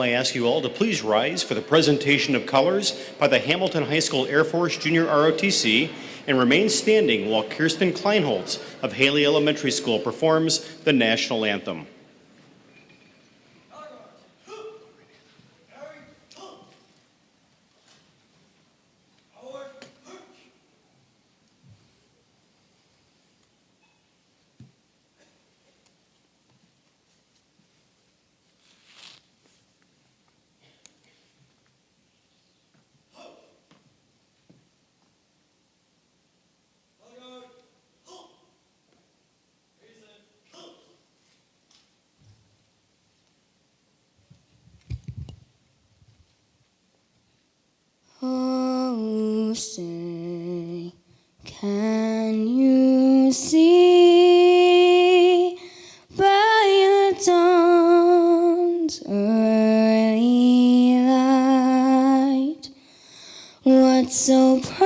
I ask you all to please rise for the presentation of colors by the Hamilton High School Air Force Junior ROTC and remain standing while Kirsten Kleinholz of Haley Elementary School performs the national anthem. Oh, say, can you see by the dawn's early light what so proudly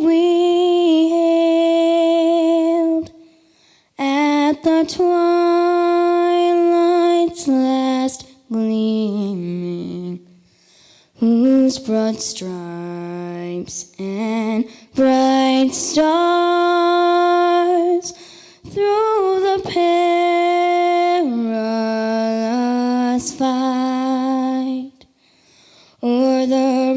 we hailed at the twilight's last gleaming, whose broad stripes and bright stars through the perilous fight o'er the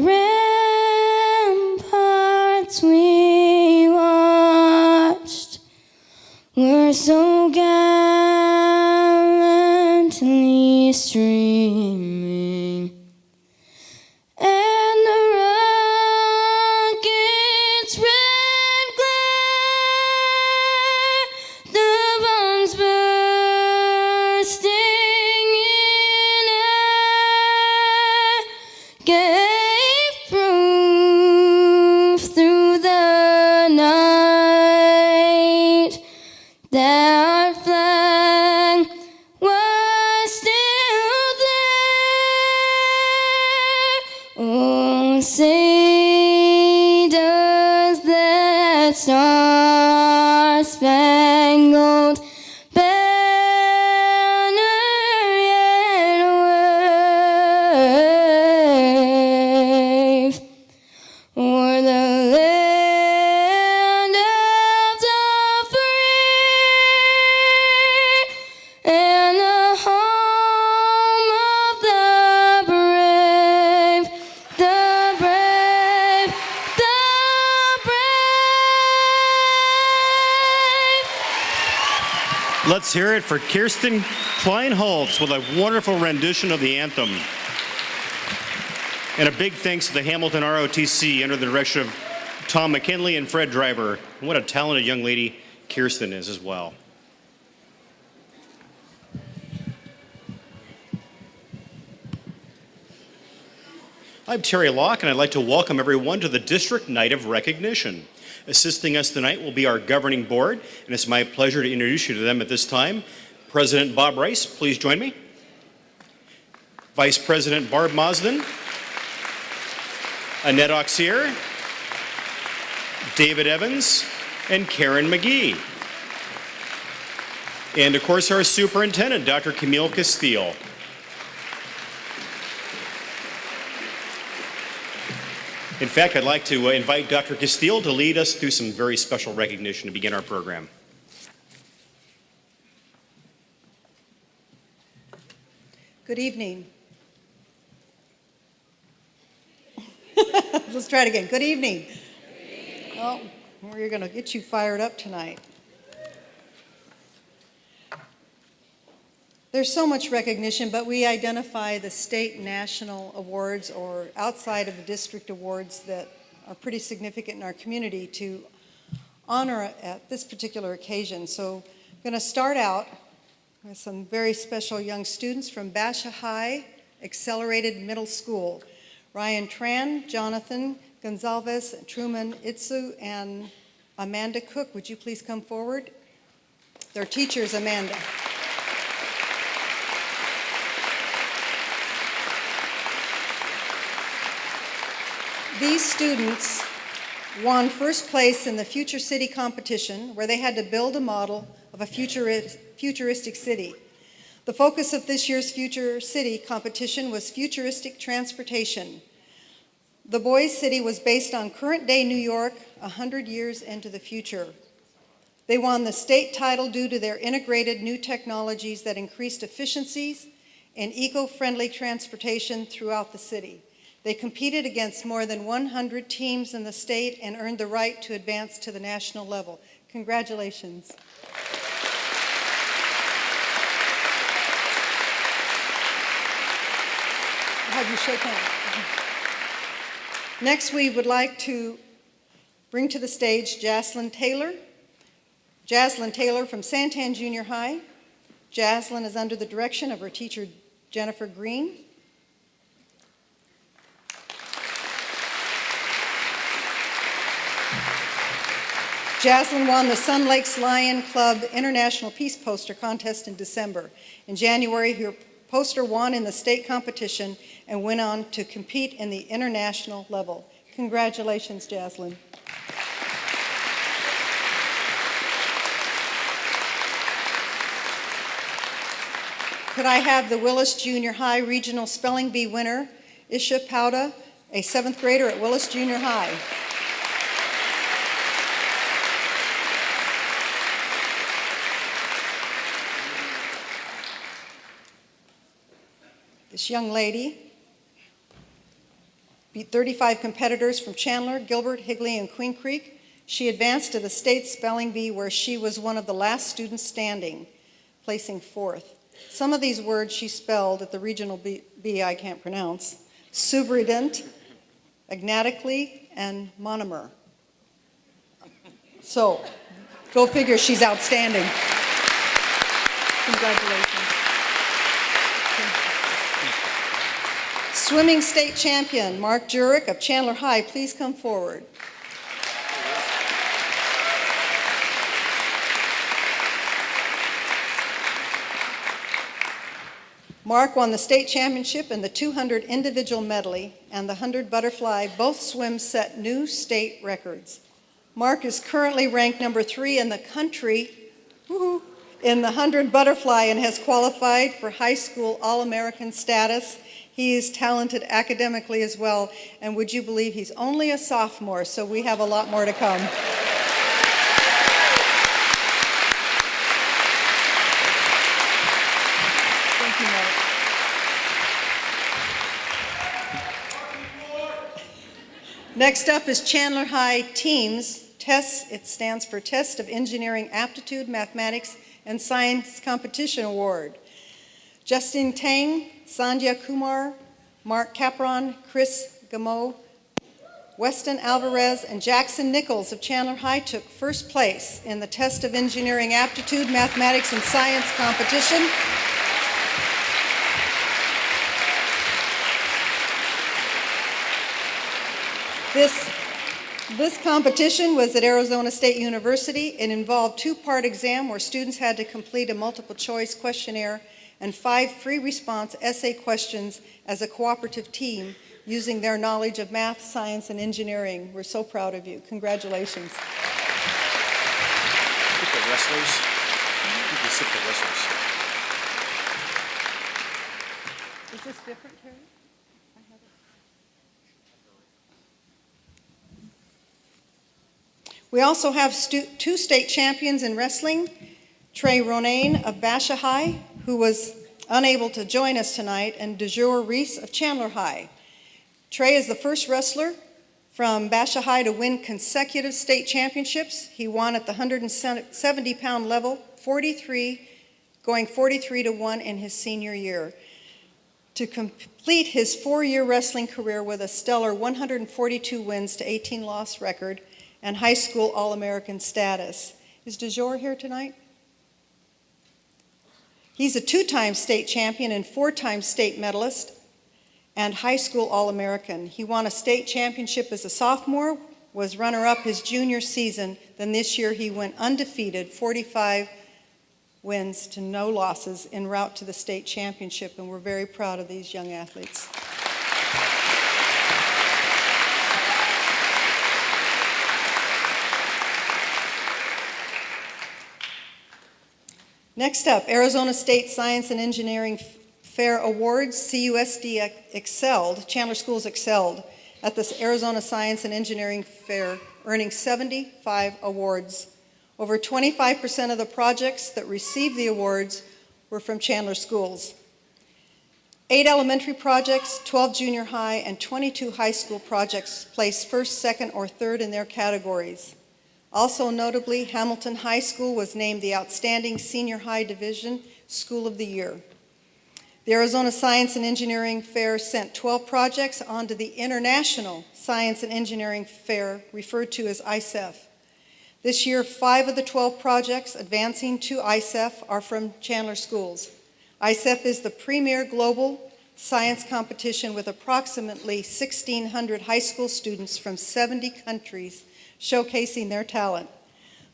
ramparts we watched were so gallantly streaming. And the rocket's red glare, the bombs bursting in air, gave proof through the night that our flag was still there. Oh, say does that star-spangled banner yet wave o'er the land of the free and the home of the brave, the brave, the brave. Let's hear it for Kirsten Kleinholz with a wonderful rendition of the anthem. And a big thanks to the Hamilton ROTC under the direction of Tom McKinley and Fred Driver. And what a talented young lady Kirsten is as well. I'm Terry Locke, and I'd like to welcome everyone to the District Night of Recognition. Assisting us tonight will be our governing board, and it's my pleasure to introduce you to them at this time. President Bob Rice, please join me. Vice President Barb Mosden, Annette Auxier, David Evans, and Karen McGee. And of course, our Superintendent, Dr. Camille Castile. In fact, I'd like to invite Dr. Castile to lead us through some very special recognition to begin our program. Good evening. Let's try it again. Good evening. Well, we're going to get you fired up tonight. There's so much recognition, but we identify the state and national awards or outside of the district awards that are pretty significant in our community to honor at this particular occasion. So I'm going to start out with some very special young students from Basha High Accelerated Middle School. Ryan Tran, Jonathan Gonzalez, Truman Itsu, and Amanda Cook. Would you please come forward? Their teachers, Amanda. These students won first place in the Future City competition, where they had to build a model of a futuristic city. The focus of this year's Future City competition was futuristic transportation. The Boys City was based on current-day New York 100 years into the future. They won the state title due to their integrated new technologies that increased efficiencies and eco-friendly transportation throughout the city. They competed against more than 100 teams in the state and earned the right to advance to the national level. Congratulations. I'll have you shake hands. Next, we would like to bring to the stage Jaslyn Taylor. Jaslyn Taylor from Santan Junior High. Jaslyn is under the direction of her teacher, Jennifer Green. Jaslyn won the Sun Lakes Lion Club International Peace Poster Contest in December. In January, her poster won in the state competition and went on to compete in the international level. Congratulations, Jaslyn. Could I have the Willis Junior High Regional Spelling Bee winner, Isha Pauda, a 7th grader at Willis Junior High. This young lady beat 35 competitors from Chandler, Gilbert, Higley, and Queen Creek. She advanced to the state spelling bee where she was one of the last students standing, placing 4th. Some of these words she spelled at the regional bee I can't pronounce: Superintendent, agnatically, and monomer. So, go figure, she's outstanding. Congratulations. Swimming state champion, Mark Jurek of Chandler High, please come forward. Mark won the state championship in the 200 individual medley and the 100 butterfly. Both swims set new state records. Mark is currently ranked number 3 in the country in the 100 butterfly and has qualified for high school All-American status. He is talented academically as well, and would you believe he's only a sophomore, so we have a lot more to come. Thank you, Mark. Next up is Chandler High Teams Tests. It stands for Test of Engineering Aptitude, Mathematics, and Science Competition Award. Justin Tang, Sandhya Kumar, Mark Capron, Chris Gameau, Weston Alvarez, and Jackson Nichols of Chandler High took first place in the Test of Engineering Aptitude, Mathematics, and Science competition. This competition was at Arizona State University. It involved a 2-part exam where students had to complete a multiple choice questionnaire and 5 free response essay questions as a cooperative team using their knowledge of math, science, and engineering. We're so proud of you. Congratulations. Get the wrestlers. You can sit the wrestlers. Is this different, Terry? I have it. We also have 2 state champions in wrestling, Trey Ronayne of Basha High, who was unable to join us tonight, and DeJour Reese of Chandler High. Trey is the first wrestler from Basha High to win consecutive state championships. He won at the 170-pound level, going 43-1 in his senior year, to complete his 4-year wrestling career with a stellar 142 wins to 18 loss record and high school All-American status. Is DeJour here tonight? He's a 2-time state champion and 4-time state medalist and high school All-American. He won a state championship as a sophomore, was runner-up his junior season. Then this year he went undefeated, 45 wins to no losses en route to the state championship, and we're very proud of these young athletes. Next up, Arizona State Science and Engineering Fair Awards. CUSD excelled, Chandler Schools excelled at the Arizona Science and Engineering Fair, earning 75 awards. Over 25% of the projects that received the awards were from Chandler Schools. 8 elementary projects, 12 junior high, and 22 high school projects placed first, second, or third in their categories. Also notably, Hamilton High School was named the Outstanding Senior High Division School of the Year. The Arizona Science and Engineering Fair sent 12 projects onto the International Science and Engineering Fair, referred to as ISEF. This year, 5 of the 12 projects advancing to ISEF are from Chandler Schools. ISEF is the premier global science competition with approximately 1,600 high school students from 70 countries showcasing their talent.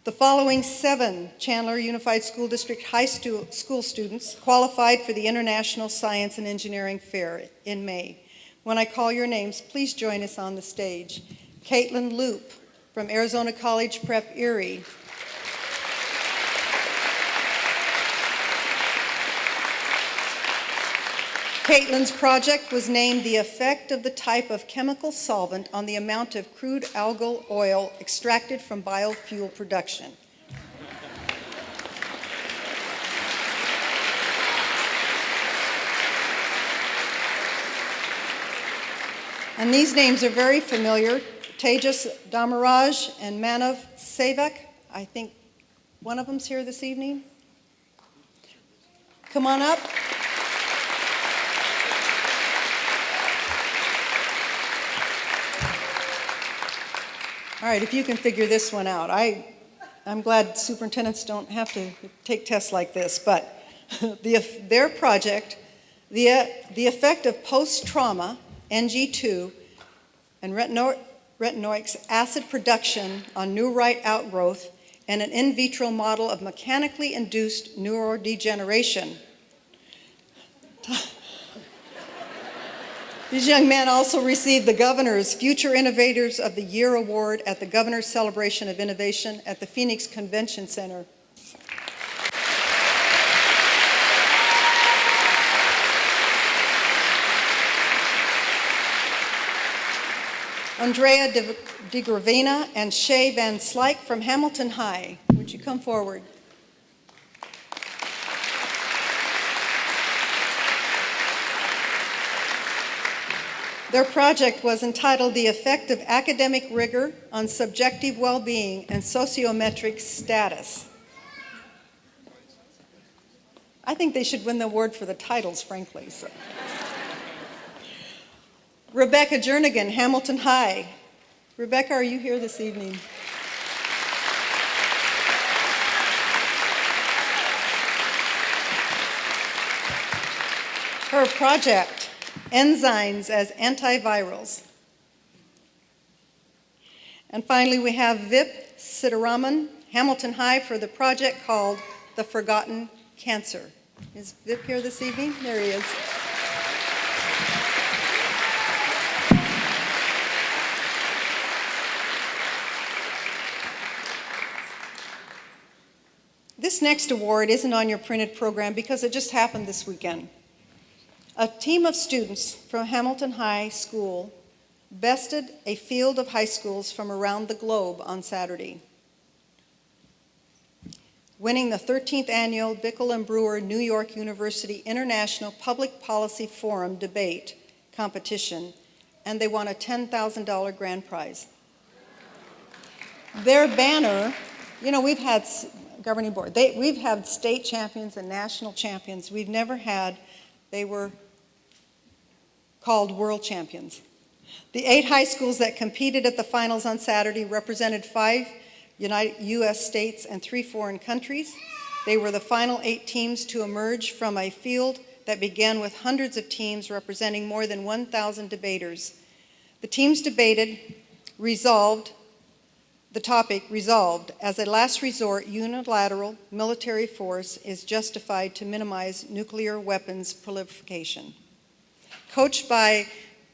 The following 7 Chandler Unified School District high school students qualified for the International Science and Engineering Fair in May. When I call your names, please join us on the stage. Caitlin Loop from Arizona College Prep Erie. Caitlin's project was named the effect of the type of chemical solvent on the amount of crude algal oil extracted from biofuel production. And these names are very familiar: Tejas Damaraj and Manav Sevak. I think one of them's here this evening. Come on up. All right, if you can figure this one out. I'm glad superintendents don't have to take tests like this, but their project, the effect of post-trauma, NG2, and retinoic acid production on neurite outgrowth and an in vitro model of mechanically induced neurodegeneration. These young men also received the Governor's Future Innovators of the Year Award at the Governor's Celebration of Innovation at the Phoenix Convention Center. Andrea De Gravina and Shay Van Slyke from Hamilton High. Would you come forward? Their project was entitled The Effect of Academic Rigor on Subjective Well-Being and Sociometric Status. I think they should win the award for the titles, frankly. So. Rebecca Jernigan, Hamilton High. Rebecca, are you here this evening? Her project, Enzymes as Antivirals. And finally, we have Vip Sitaraman, Hamilton High, for the project called The Forgotten Cancer. Is Vip here this evening? There he is. This next award isn't on your printed program because it just happened this weekend. A team of students from Hamilton High School bested a field of high schools from around the globe on Saturday, winning the 13th annual Bickel and Brewer New York University International Public Policy Forum debate competition, and they won a $10,000 grand prize. Their banner, you know, we've had governing board, we've had state champions and national champions. We've never had, they were called world champions. The 8 high schools that competed at the finals on Saturday represented 5 U.S. states and 3 foreign countries. They were the final 8 teams to emerge from a field that began with hundreds of teams representing more than 1,000 debaters. The teams debated, the topic resolved, as a last resort, unilateral military force is justified to minimize nuclear weapons proliferation. Coached by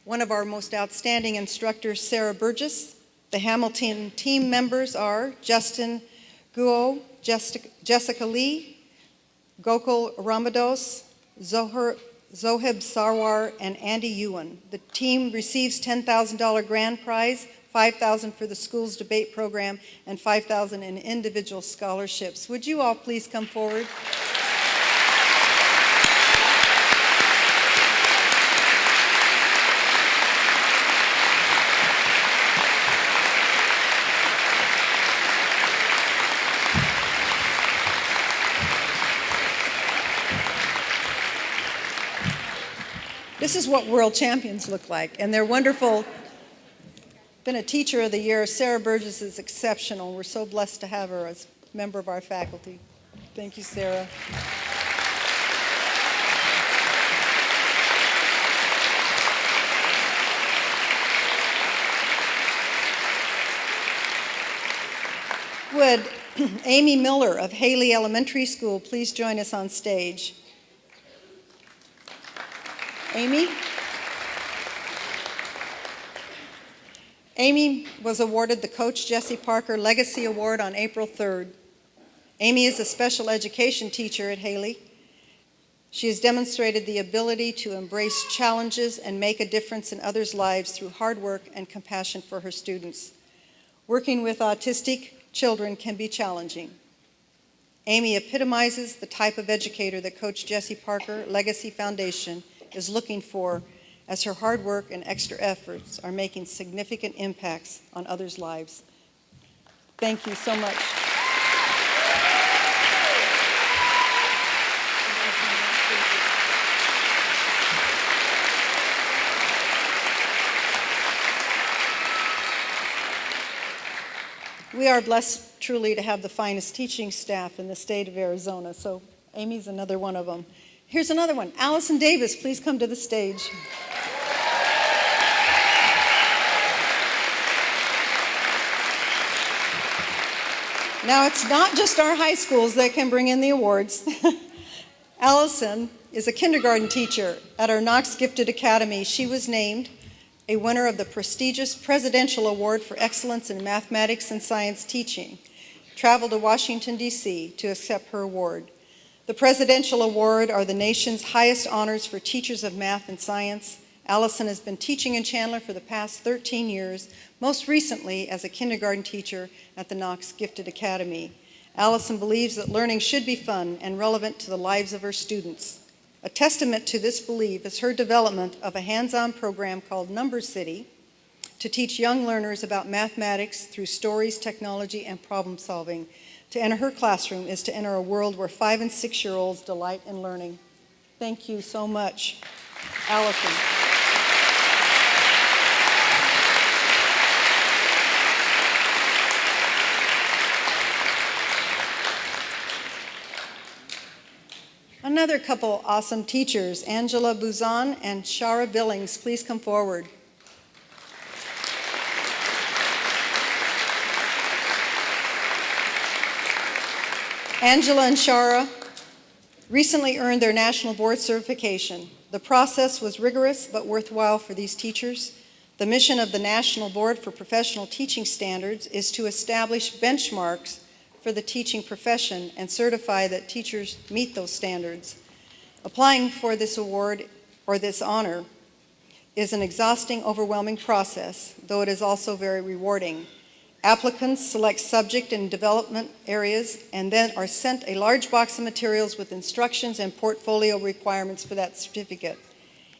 one of our most outstanding instructors, Sarah Burgess, the Hamilton team members are Justin Guo, Jessica Lee, Gokul Ramados, Zoheb Sarwar, and Andy Ewan. The team receives $10,000 grand prize, $5,000 for the school's debate program, and $5,000 in individual scholarships. Would you all please come forward? This is what world champions look like, and they're wonderful. Been a teacher of the year. Sarah Burgess is exceptional. We're so blessed to have her as a member of our faculty. Thank you, Sarah. Would Amy Miller of Haley Elementary School please join us on stage? Amy? Amy was awarded the Coach Jesse Parker Legacy Award on April 3rd. Amy is a special education teacher at Haley. She has demonstrated the ability to embrace challenges and make a difference in others' lives through hard work and compassion for her students. Working with autistic children can be challenging. Amy epitomizes the type of educator that Coach Jesse Parker Legacy Foundation is looking for, as her hard work and extra efforts are making significant impacts on others' lives. Thank you so much. We are blessed truly to have the finest teaching staff in the state of Arizona, so Amy's another one of them. Here's another one. Allison Davis, please come to the stage. Now, it's not just our high schools that can bring in the awards. Allison is a kindergarten teacher at our Knox Gifted Academy. She was named a winner of the prestigious Presidential Award for Excellence in Mathematics and Science Teaching. Traveled to Washington, D.C. to accept her award. The Presidential Award are the nation's highest honors for teachers of math and science. Allison has been teaching in Chandler for the past 13 years, most recently as a kindergarten teacher at the Knox Gifted Academy. Allison believes that learning should be fun and relevant to the lives of her students. A testament to this belief is her development of a hands-on program called Number City to teach young learners about mathematics through stories, technology, and problem solving. To enter her classroom is to enter a world where 5- and 6-year-olds delight in learning. Thank you so much, Allison. Another couple awesome teachers, Angela Buzan and Shara Billings, please come forward. Angela and Shara recently earned their national board certification. The process was rigorous but worthwhile for these teachers. The mission of the National Board for Professional Teaching Standards is to establish benchmarks for the teaching profession and certify that teachers meet those standards. Applying for this award or this honor is an exhausting, overwhelming process, though it is also very rewarding. Applicants select subject and development areas and then are sent a large box of materials with instructions and portfolio requirements for that certificate.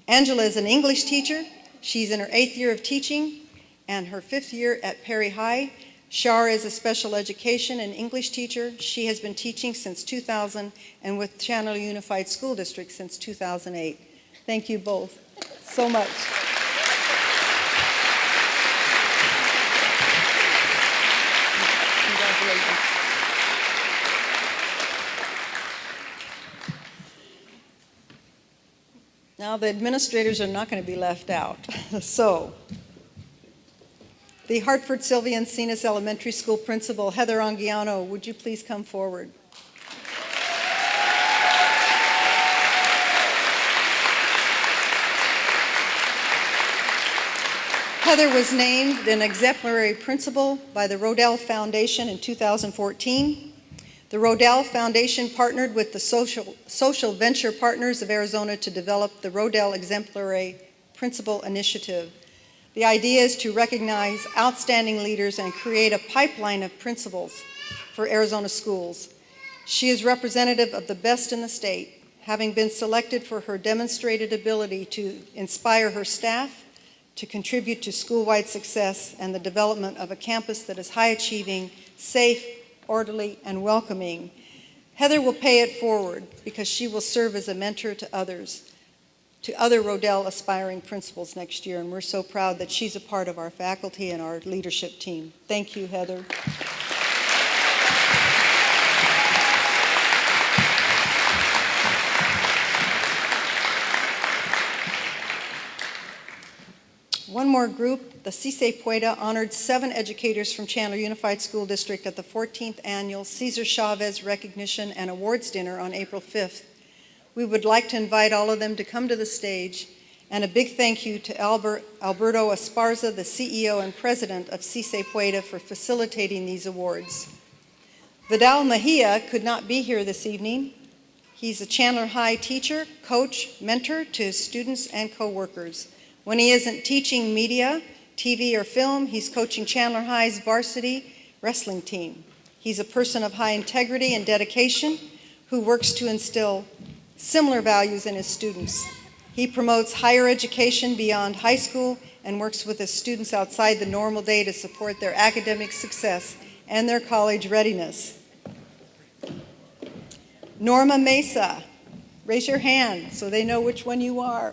Angela is an English teacher. She's in her 8th year of teaching and her 5th year at Perry High. Shara is a special education and English teacher. She has been teaching since 2000 and with Chandler Unified School District since 2008. Thank you both so much. Congratulations. Now the administrators are not going to be left out. So, the Hartford Sylvia Encinas Elementary School Principal, Heather Anguiano, would you please come forward? Heather was named an exemplary principal by the Rodell Foundation in 2014. The Rodell Foundation partnered with the Social Venture Partners of Arizona to develop the Rodell Exemplary Principal Initiative. The idea is to recognize outstanding leaders and create a pipeline of principals for Arizona schools. She is representative of the best in the state, having been selected for her demonstrated ability to inspire her staff, to contribute to school-wide success and the development of a campus that is high-achieving, safe, orderly, and welcoming. Heather will pay it forward because she will serve as a mentor to others, to other Rodell aspiring principals next year, and we're so proud that she's a part of our faculty and our leadership team. Thank you, Heather. One more group, the CISE Pueda honored 7 educators from Chandler Unified School District at the 14th Annual Cesar Chavez Recognition and Awards Dinner on April 5th. We would like to invite all of them to come to the stage, and a big thank you to Alberto Esparza, the CEO and President of CISE Pueda, for facilitating these awards. Vidal Mejia could not be here this evening. He's a Chandler High teacher, coach, mentor to his students and co-workers. When he isn't teaching media, TV, or film, he's coaching Chandler High's varsity wrestling team. He's a person of high integrity and dedication who works to instill similar values in his students. He promotes higher education beyond high school and works with his students outside the normal day to support their academic success and their college readiness. Norma Mesa, raise your hand so they know which one you are.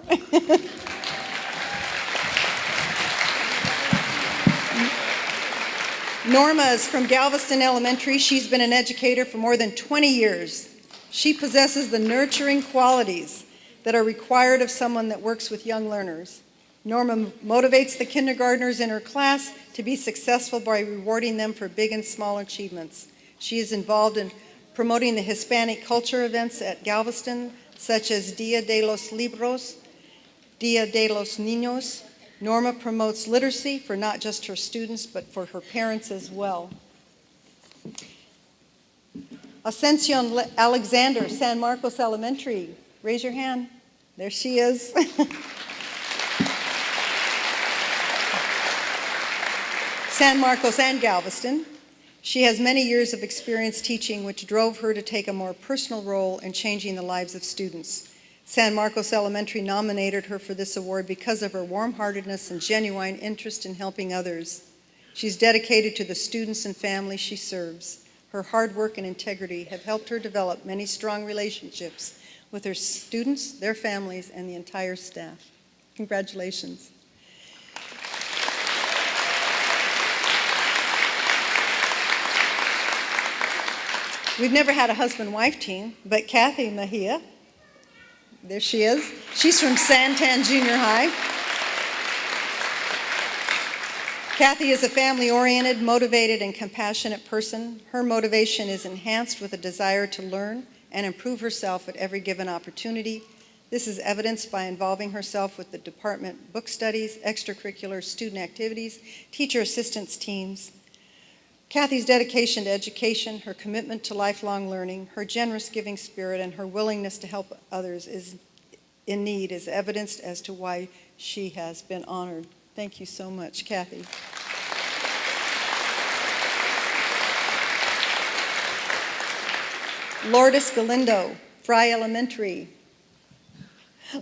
Norma is from Galveston Elementary. She's been an educator for more than 20 years. She possesses the nurturing qualities that are required of someone that works with young learners. Norma motivates the kindergartners in her class to be successful by rewarding them for big and small achievements. She is involved in promoting the Hispanic culture events at Galveston, such as Dia de los Libros, Dia de los Niños. Norma promotes literacy for not just her students, but for her parents as well. Ascension Alexander, San Marcos Elementary. Raise your hand. There she is. San Marcos and Galveston. She has many years of experience teaching, which drove her to take a more personal role in changing the lives of students. San Marcos Elementary nominated her for this award because of her warm-heartedness and genuine interest in helping others. She's dedicated to the students and families she serves. Her hard work and integrity have helped her develop many strong relationships with her students, their families, and the entire staff. Congratulations. We've never had a husband-wife team, but Kathy Mejia, there she is. She's from Santan Junior High. Kathy is a family-oriented, motivated, and compassionate person. Her motivation is enhanced with a desire to learn and improve herself at every given opportunity. This is evidenced by involving herself with the department book studies, extracurricular student activities, teacher assistance teams. Kathy's dedication to education, her commitment to lifelong learning, her generous giving spirit, and her willingness to help others in need is evidenced as to why she has been honored. Thank you so much, Kathy. Lourdes Galindo, Fry Elementary.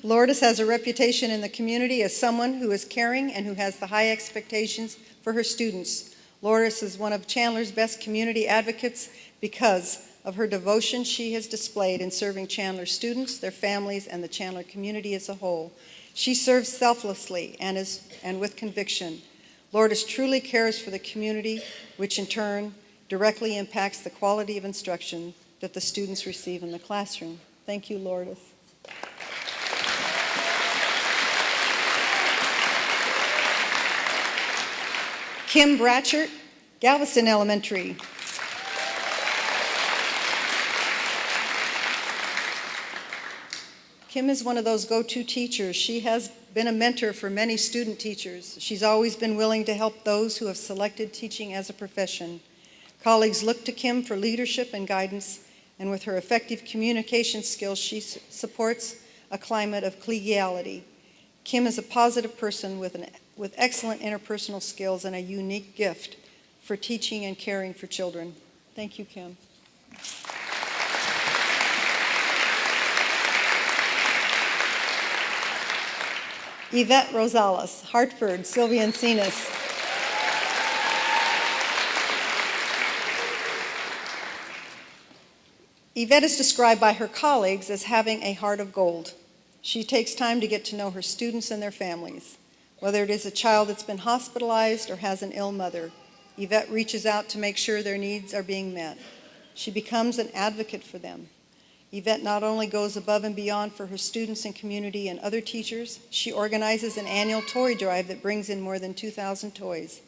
Lourdes has a reputation in the community as someone who is caring and who has the high expectations for her students. Lourdes is one of Chandler's best community advocates because of her devotion she has displayed in serving Chandler students, their families, and the Chandler community as a whole. She serves selflessly and with conviction. Lourdes truly cares for the community, which in turn directly impacts the quality of instruction that the students receive in the classroom. Thank you, Lourdes. Kim Bratchert, Galveston Elementary. Kim is one of those go-to teachers. She has been a mentor for many student teachers. She's always been willing to help those who have selected teaching as a profession. Colleagues look to Kim for leadership and guidance, and with her effective communication skills, she supports a climate of collegiality. Kim is a positive person with excellent interpersonal skills and a unique gift for teaching and caring for children. Thank you, Kim. Yvette Rosales, Hartford, Sylvia Encinas. Yvette is described by her colleagues as having a heart of gold. She takes time to get to know her students and their families. Whether it is a child that's been hospitalized or has an ill mother, Yvette reaches out to make sure their needs are being met. She becomes an advocate for them. Yvette not only goes above and beyond for her students and community and other teachers, she organizes an annual toy drive that brings in more than 2,000 toys.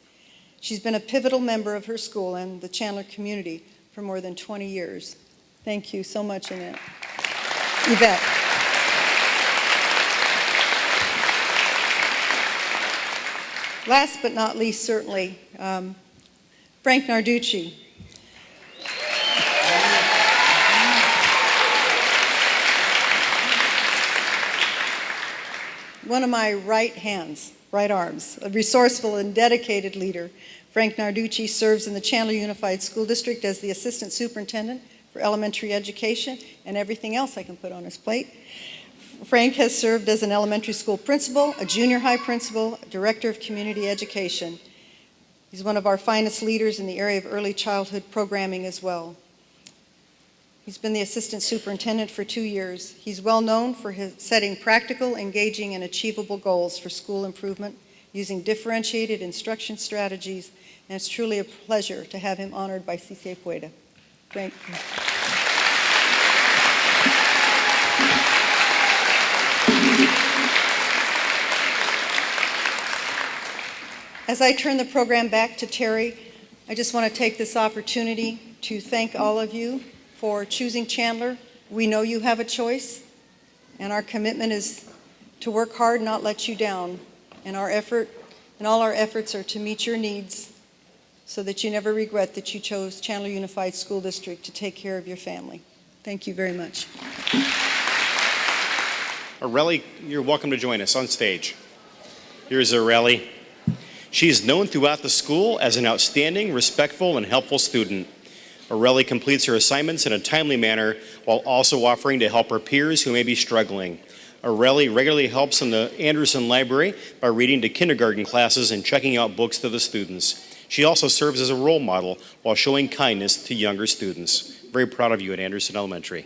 She's been a pivotal member of her school and the Chandler community for more than 20 years. Thank you so much, Annette. Yvette. Last but not least, certainly, Frank Narducci. One of my right arms, a resourceful and dedicated leader. Frank Narducci serves in the Chandler Unified School District as the Assistant Superintendent for Elementary Education and everything else I can put on his plate. Frank has served as an elementary school principal, a junior high principal, director of community education. He's one of our finest leaders in the area of early childhood programming as well. He's been the assistant superintendent for 2 years. He's well known for his setting practical, engaging, and achievable goals for school improvement using differentiated instruction strategies, and it's truly a pleasure to have him honored by CCA Pueda. Frank. As I turn the program back to Terry, I just want to take this opportunity to thank all of you for choosing Chandler. We know you have a choice, and our commitment is to work hard, not let you down. And all our efforts are to meet your needs so that you never regret that you chose Chandler Unified School District to take care of your family. Thank you very much. Aurelie, you're welcome to join us on stage. Here's Aurelie. She is known throughout the school as an outstanding, respectful, and helpful student. Aurelie completes her assignments in a timely manner while also offering to help her peers who may be struggling. Aurelie regularly helps in the Anderson Library by reading to kindergarten classes and checking out books to the students. She also serves as a role model while showing kindness to younger students. Very proud of you at Anderson Elementary.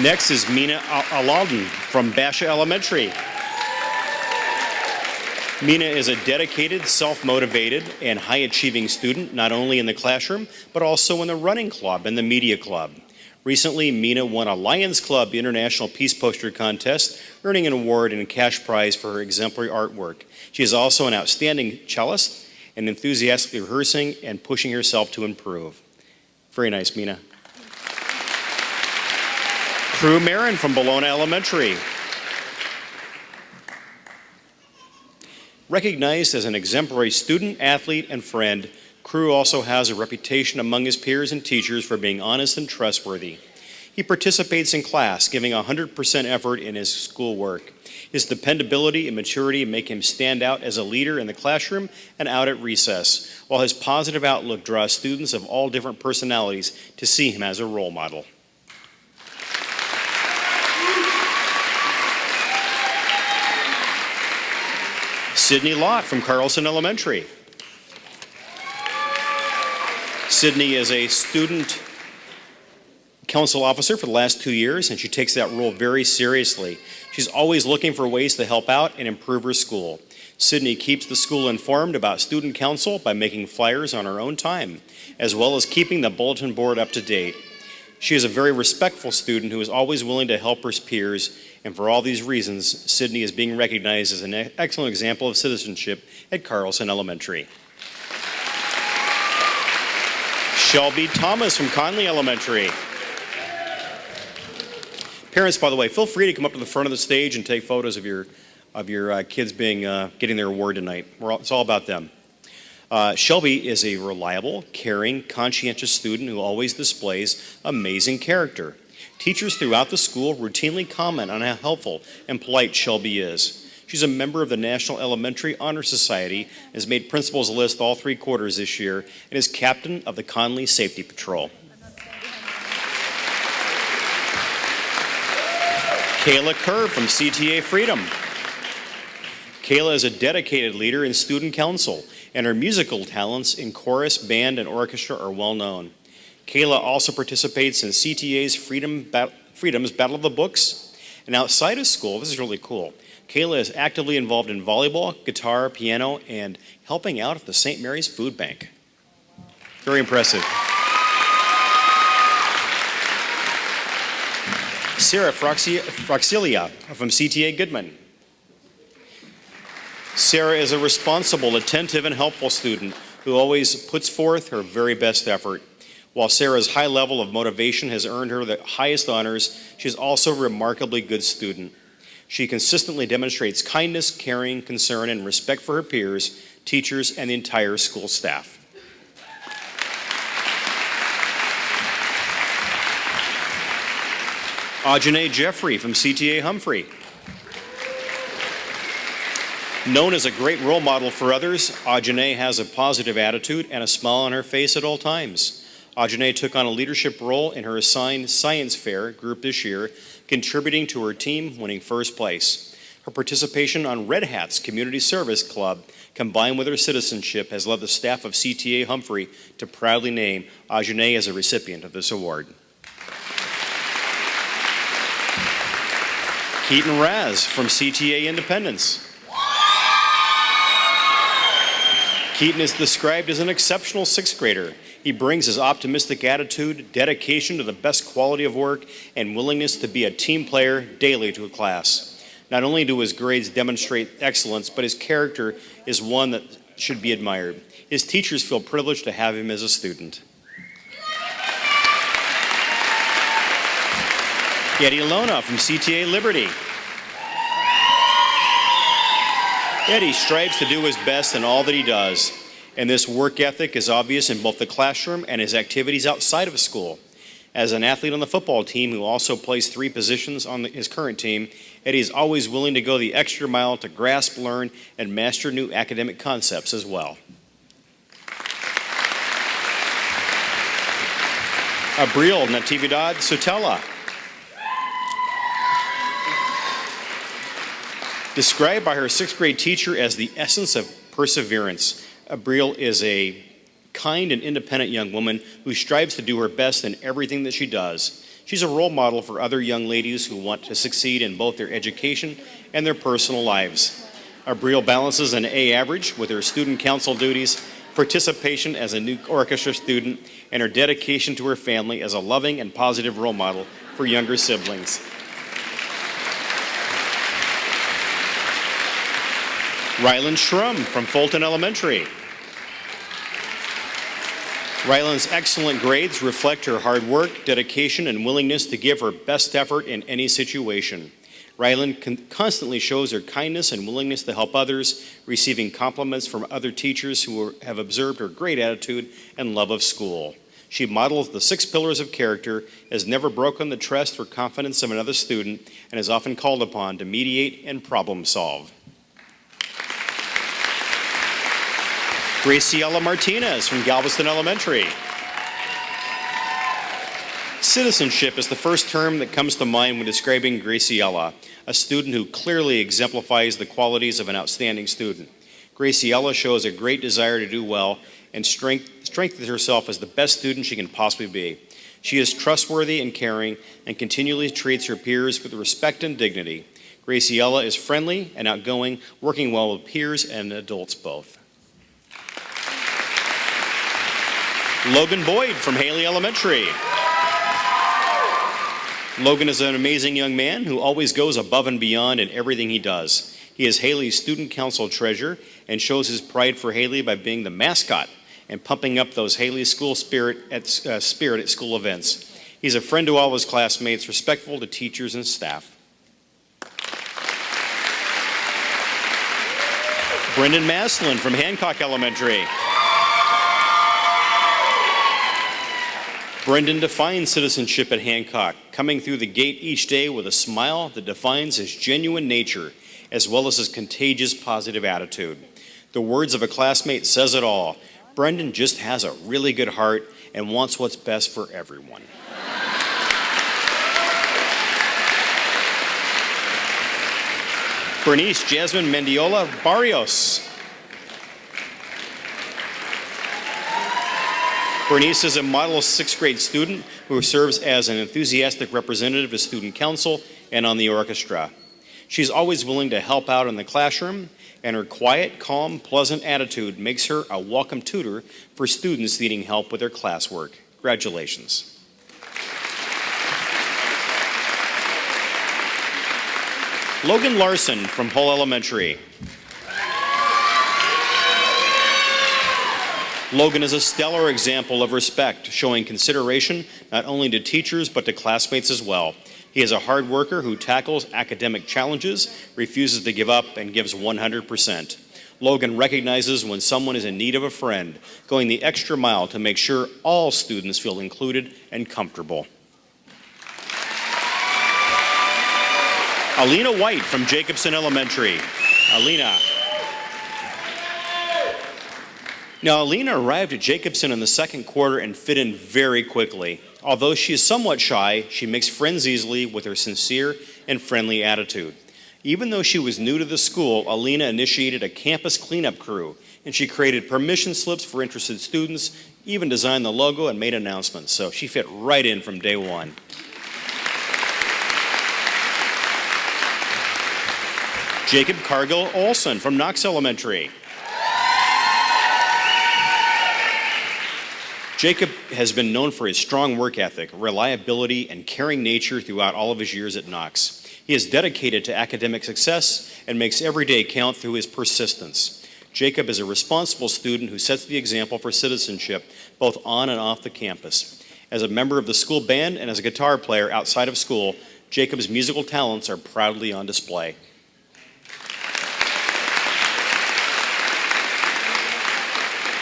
Next is Mina Alalden from Basha Elementary. Mina is a dedicated, self-motivated, and high-achieving student, not only in the classroom, but also in the running club and the media club. Recently, Mina won a Lions Club International Peace Poster Contest, earning an award and a cash prize for her exemplary artwork. She is also an outstanding cellist and enthusiastically rehearsing and pushing herself to improve. Very nice, Mina. Crew Marin from Bologna Elementary. Recognized as an exemplary student, athlete, and friend, Crew also has a reputation among his peers and teachers for being honest and trustworthy. He participates in class, giving 100% effort in his schoolwork. His dependability and maturity make him stand out as a leader in the classroom and out at recess, while his positive outlook draws students of all different personalities to see him as a role model. Sydney Lott from Carlson Elementary. Sydney is a student council officer for the last 2 years, and she takes that role very seriously. She's always looking for ways to help out and improve her school. Sydney keeps the school informed about student council by making flyers on her own time, as well as keeping the bulletin board up to date. She is a very respectful student who is always willing to help her peers, and for all these reasons, Sydney is being recognized as an excellent example of citizenship at Carlson Elementary. Shelby Thomas from Conley Elementary. Parents, by the way, feel free to come up to the front of the stage and take photos of your kids getting their award tonight. It's all about them. Shelby is a reliable, caring, conscientious student who always displays amazing character. Teachers throughout the school routinely comment on how helpful and polite Shelby is. She's a member of the National Elementary Honor Society, has made principals list all 3 quarters this year, and is captain of the Conley Safety Patrol. Kayla Kerr from CTA Freedom. Kayla is a dedicated leader in student council, and her musical talents in chorus, band, and orchestra are well known. Kayla also participates in CTA's Freedom's Battle of the Books, and outside of school, this is really cool, Kayla is actively involved in volleyball, guitar, piano, and helping out at the St. Mary's Food Bank. Very impressive. Sarah Froxilia from CTA Goodman. Sarah is a responsible, attentive, and helpful student who always puts forth her very best effort. While Sarah's high level of motivation has earned her the highest honors, she is also a remarkably good student. She consistently demonstrates kindness, caring, concern, and respect for her peers, teachers, and the entire school staff. Ajane Jeffrey from CTA Humphrey. Known as a great role model for others, Ajane has a positive attitude and a smile on her face at all times. Ajane took on a leadership role in her assigned science fair group this year, contributing to her team winning first place. Her participation on Red Hat's Community Service Club, combined with her citizenship, has led the staff of CTA Humphrey to proudly name Ajane as a recipient of this award. Keaton Raz from CTA Independence. Keaton is described as an exceptional 6th grader. He brings his optimistic attitude, dedication to the best quality of work, and willingness to be a team player daily to a class. Not only do his grades demonstrate excellence, but his character is one that should be admired. His teachers feel privileged to have him as a student. Eddie Lona from CTA Liberty. Eddie strives to do his best in all that he does, and this work ethic is obvious in both the classroom and his activities outside of school. As an athlete on the football team who also plays 3 positions on his current team, Eddie is always willing to go the extra mile to grasp, learn, and master new academic concepts as well. Abril Natividad Sotela. Described by her 6th grade teacher as the essence of perseverance, Abril is a kind and independent young woman who strives to do her best in everything that she does. She's a role model for other young ladies who want to succeed in both their education and their personal lives. Abril balances an A average with her student council duties, participation as a new orchestra student, and her dedication to her family as a loving and positive role model for younger siblings. Rylan Shrum from Fulton Elementary. Rylan's excellent grades reflect her hard work, dedication, and willingness to give her best effort in any situation. Rylan constantly shows her kindness and willingness to help others, receiving compliments from other teachers who have observed her great attitude and love of school. She models the 6 pillars of character, has never broken the trust or confidence of another student, and is often called upon to mediate and problem solve. Graciela Martinez from Galveston Elementary. Citizenship is the first term that comes to mind when describing Graciela, a student who clearly exemplifies the qualities of an outstanding student. Graciela shows a great desire to do well and strengthens herself as the best student she can possibly be. She is trustworthy and caring and continually treats her peers with respect and dignity. Graciela is friendly and outgoing, working well with peers and adults both. Logan Boyd from Haley Elementary. Logan is an amazing young man who always goes above and beyond in everything he does. He is Haley's student council treasurer and shows his pride for Haley by being the mascot and pumping up those Haley school spirit at school events. He's a friend to all his classmates, respectful to teachers and staff. Brendan Maslin from Hancock Elementary. Brendan defines citizenship at Hancock, coming through the gate each day with a smile that defines his genuine nature, as well as his contagious positive attitude. The words of a classmate says it all. Brendan just has a really good heart and wants what's best for everyone. Bernice Jasmine Mendiola Barrios. Bernice is a model 6th grade student who serves as an enthusiastic representative of student council and on the orchestra. She's always willing to help out in the classroom, and her quiet, calm, pleasant attitude makes her a welcome tutor for students needing help with their classwork. Congratulations. Logan Larson from Hull Elementary. Logan is a stellar example of respect, showing consideration not only to teachers but to classmates as well. He is a hard worker who tackles academic challenges, refuses to give up, and gives 100%. Logan recognizes when someone is in need of a friend, going the extra mile to make sure all students feel included and comfortable. Alina White from Jacobson Elementary. Alina. Now, Alina arrived at Jacobson in the second quarter and fit in very quickly. Although she is somewhat shy, she makes friends easily with her sincere and friendly attitude. Even though she was new to the school, Alina initiated a campus cleanup crew, and she created permission slips for interested students, even designed the logo and made announcements. So she fit right in from day one. Jacob Cargill Olson from Knox Elementary. Jacob has been known for his strong work ethic, reliability, and caring nature throughout all of his years at Knox. He is dedicated to academic success and makes every day count through his persistence. Jacob is a responsible student who sets the example for citizenship both on and off the campus. As a member of the school band and as a guitar player outside of school, Jacob's musical talents are proudly on display.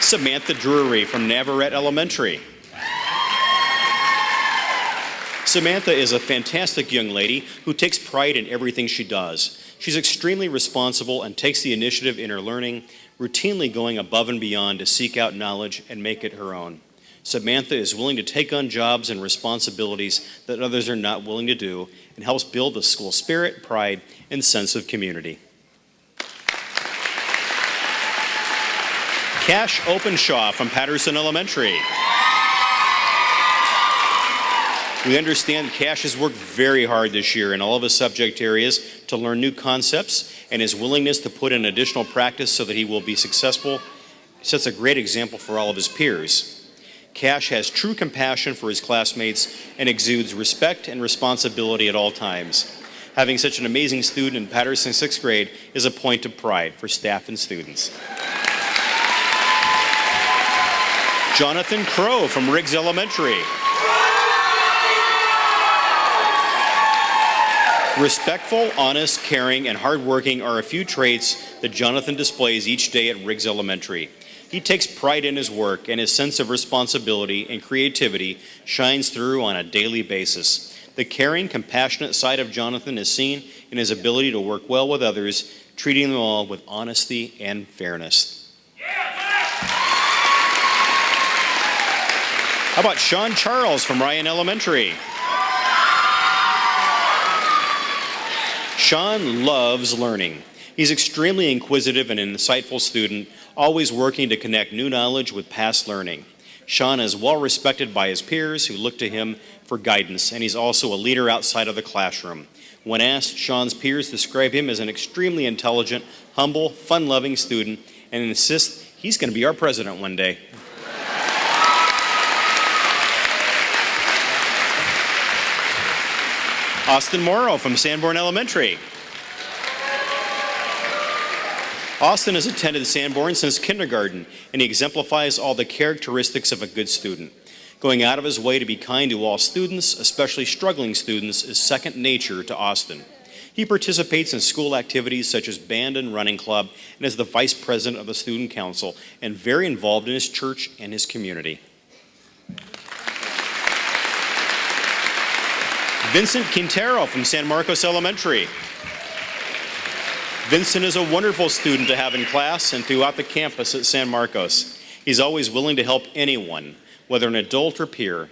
Samantha Drury from Navarrete Elementary. Samantha is a fantastic young lady who takes pride in everything she does. She's extremely responsible and takes the initiative in her learning, routinely going above and beyond to seek out knowledge and make it her own. Samantha is willing to take on jobs and responsibilities that others are not willing to do and helps build the school spirit, pride, and sense of community. Cash Openshaw from Patterson Elementary. We understand Cash has worked very hard this year in all of his subject areas to learn new concepts, and his willingness to put in additional practice so that he will be successful sets a great example for all of his peers. Cash has true compassion for his classmates and exudes respect and responsibility at all times. Having such an amazing student in Patterson 6th grade is a point of pride for staff and students. Jonathan Crow from Riggs Elementary. Respectful, honest, caring, and hardworking are a few traits that Jonathan displays each day at Riggs Elementary. He takes pride in his work, and his sense of responsibility and creativity shines through on a daily basis. The caring, compassionate side of Jonathan is seen in his ability to work well with others, treating them all with honesty and fairness. How about Sean Charles from Ryan Elementary? Sean loves learning. He's extremely inquisitive and an insightful student, always working to connect new knowledge with past learning. Sean is well respected by his peers who look to him for guidance, and he's also a leader outside of the classroom. When asked, Sean's peers describe him as an extremely intelligent, humble, fun-loving student and insist he's going to be our president one day. Austin Morrow from Sanborn Elementary. Austin has attended Sanborn since kindergarten, and he exemplifies all the characteristics of a good student. Going out of his way to be kind to all students, especially struggling students, is second nature to Austin. He participates in school activities such as band and running club, and is the vice president of the student council, and very involved in his church and his community. Vincent Quintero from San Marcos Elementary. Vincent is a wonderful student to have in class and throughout the campus at San Marcos. He's always willing to help anyone, whether an adult or peer.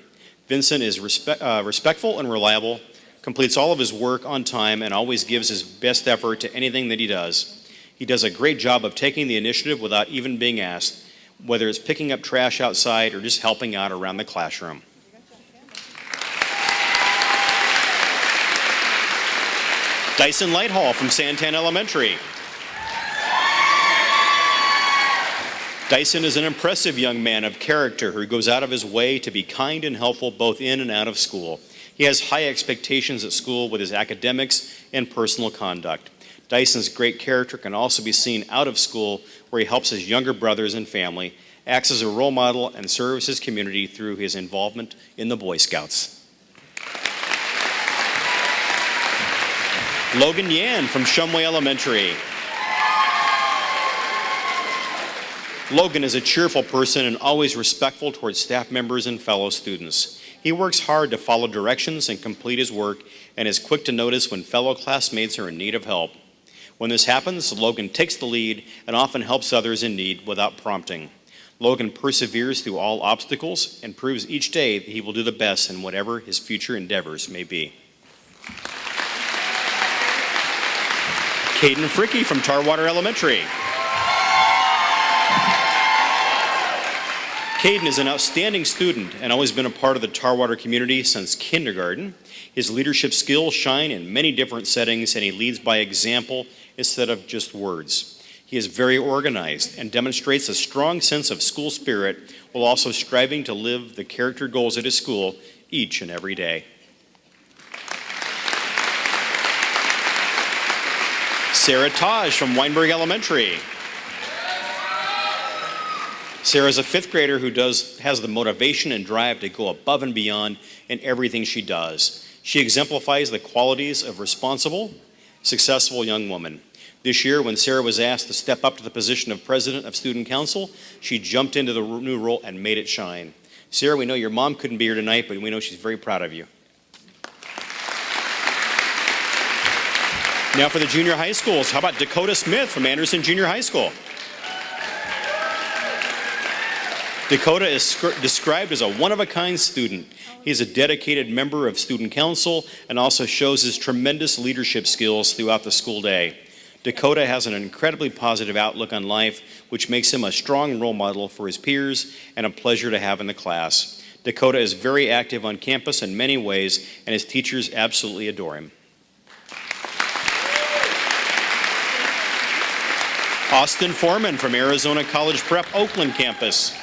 Vincent is respectful and reliable, completes all of his work on time, and always gives his best effort to anything that he does. He does a great job of taking the initiative without even being asked, whether it's picking up trash outside or just helping out around the classroom. Dyson Lighthall from Santan Elementary. Dyson is an impressive young man of character who goes out of his way to be kind and helpful both in and out of school. He has high expectations at school with his academics and personal conduct. Dyson's great character can also be seen out of school, where he helps his younger brothers and family, acts as a role model, and serves his community through his involvement in the Boy Scouts. Logan Yan from Shumway Elementary. Logan is a cheerful person and always respectful towards staff members and fellow students. He works hard to follow directions and complete his work, and is quick to notice when fellow classmates are in need of help. When this happens, Logan takes the lead and often helps others in need without prompting. Logan perseveres through all obstacles and proves each day that he will do the best in whatever his future endeavors may be. Caden Fricke from Tarwater Elementary. Caden is an outstanding student and always been a part of the Tarwater community since kindergarten. His leadership skills shine in many different settings, and he leads by example instead of just words. He is very organized and demonstrates a strong sense of school spirit, while also striving to live the character goals at his school each and every day. Sarah Taj from Weinberg Elementary. Sarah's a fifth grader who has the motivation and drive to go above and beyond in everything she does. She exemplifies the qualities of responsible, successful young woman. This year, when Sarah was asked to step up to the position of president of student council, she jumped into the new role and made it shine. Sarah, we know your mom couldn't be here tonight, but we know she's very proud of you. Now for the junior high schools, how about Dakota Smith from Anderson Junior High School? Dakota is described as a one-of-a-kind student. He is a dedicated member of student council and also shows his tremendous leadership skills throughout the school day. Dakota has an incredibly positive outlook on life, which makes him a strong role model for his peers and a pleasure to have in the class. Dakota is very active on campus in many ways, and his teachers absolutely adore him. Austin Foreman from Arizona College Prep Oakland campus.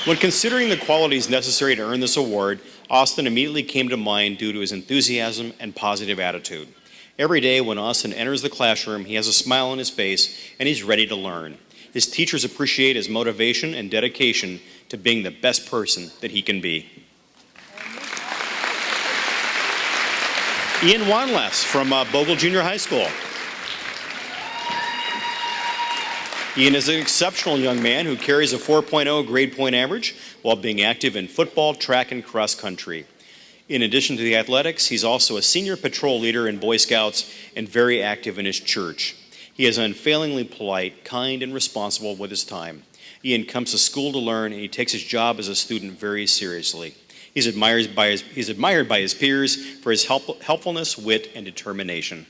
When considering the qualities necessary to earn this award, Austin immediately came to mind due to his enthusiasm and positive attitude. Every day when Austin enters the classroom, he has a smile on his face and he's ready to learn. His teachers appreciate his motivation and dedication to being the best person that he can be. Ian Wanless from Bogle Junior High School. Ian is an exceptional young man who carries a 4.0 grade point average while being active in football, track, and cross country. In addition to the athletics, he's also a senior patrol leader in Boy Scouts and very active in his church. He is unfailingly polite, kind, and responsible with his time. Ian comes to school to learn, and he takes his job as a student very seriously. He's admired by his peers for his helpfulness, wit, and determination.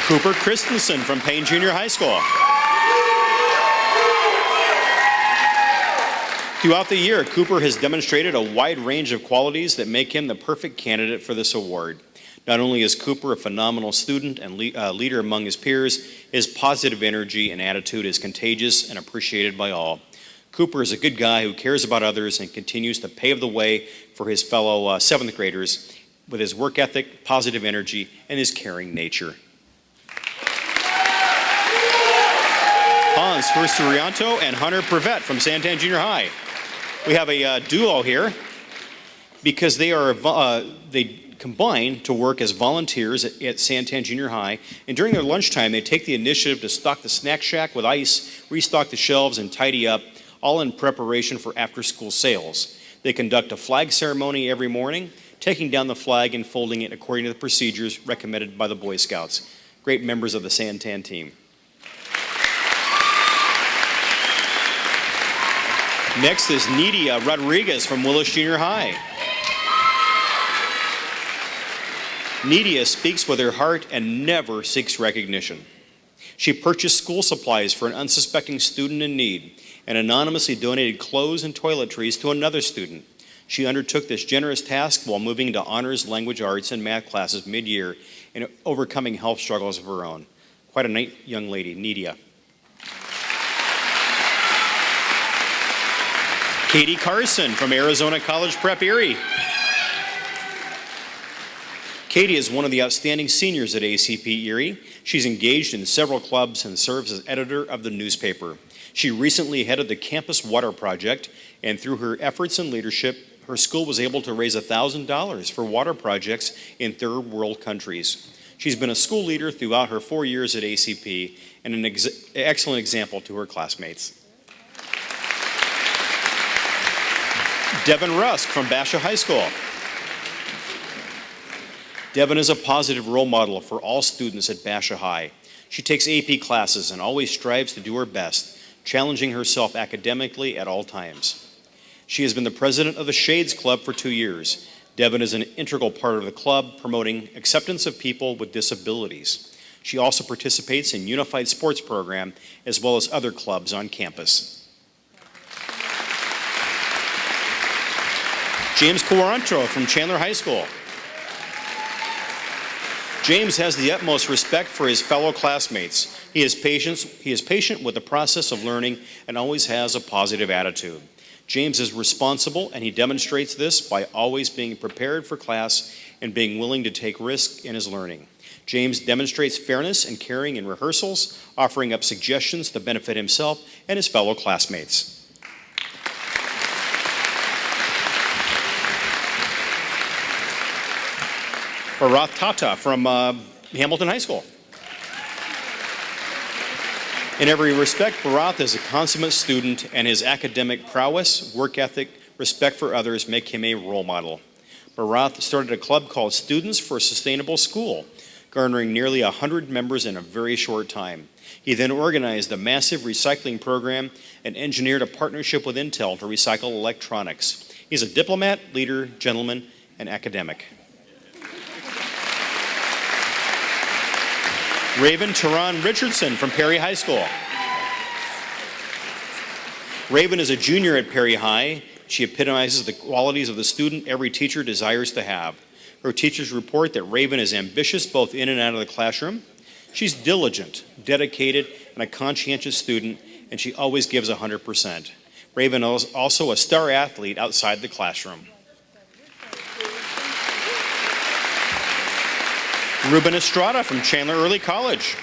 Cooper Christensen from Payne Junior High School. Throughout the year, Cooper has demonstrated a wide range of qualities that make him the perfect candidate for this award. Not only is Cooper a phenomenal student and leader among his peers, his positive energy and attitude is contagious and appreciated by all. Cooper is a good guy who cares about others and continues to pave the way for his fellow seventh graders with his work ethic, positive energy, and his caring nature. Hans Hursturianto and Hunter Prevet from Santan Junior High. We have a duo here because they combine to work as volunteers at Santan Junior High, and during their lunchtime they take the initiative to stock the snack shack with ice, restock the shelves, and tidy up, all in preparation for after-school sales. They conduct a flag ceremony every morning, taking down the flag and folding it according to the procedures recommended by the Boy Scouts. Great members of the Santan team. Next is Nidia Rodriguez from Willis Junior High. Nidia speaks with her heart and never seeks recognition. She purchased school supplies for an unsuspecting student in need and anonymously donated clothes and toiletries to another student. She undertook this generous task while moving to honors, language arts, and math classes mid-year and overcoming health struggles of her own. Quite a nice young lady, Nidia. Katie Carson from Arizona College Prep Erie. Katie is one of the outstanding seniors at ACP Erie. She's engaged in several clubs and serves as editor of the newspaper. She recently headed the Campus Water Project, and through her efforts and leadership, her school was able to raise $1,000 for water projects in third world countries. She's been a school leader throughout her 4 years at ACP and an excellent example to her classmates. Devin Rusk from Basha High School. Devin is a positive role model for all students at Basha High. She takes AP classes and always strives to do her best, challenging herself academically at all times. She has been the president of the Shades Club for 2 years. Devin is an integral part of the club, promoting acceptance of people with disabilities. She also participates in Unified Sports Program as well as other clubs on campus. James Quarantro from Chandler High School. James has the utmost respect for his fellow classmates. He is patient with the process of learning and always has a positive attitude. James is responsible, and he demonstrates this by always being prepared for class and being willing to take risks in his learning. James demonstrates fairness and caring in rehearsals, offering up suggestions to benefit himself and his fellow classmates. Barath Tata from Hamilton High School. In every respect, Barath is a consummate student, and his academic prowess, work ethic, respect for others make him a role model. Barath started a club called Students for a Sustainable School, garnering nearly 100 members in a very short time. He then organized a massive recycling program and engineered a partnership with Intel to recycle electronics. He's a diplomat, leader, gentleman, and academic. Raven Tehran Richardson from Perry High School. Raven is a junior at Perry High. She epitomizes the qualities of the student every teacher desires to have. Her teachers report that Raven is ambitious both in and out of the classroom. She's diligent, dedicated, and a conscientious student, and she always gives 100%. Raven is also a star athlete outside the classroom. Ruben Estrada from Chandler Early College.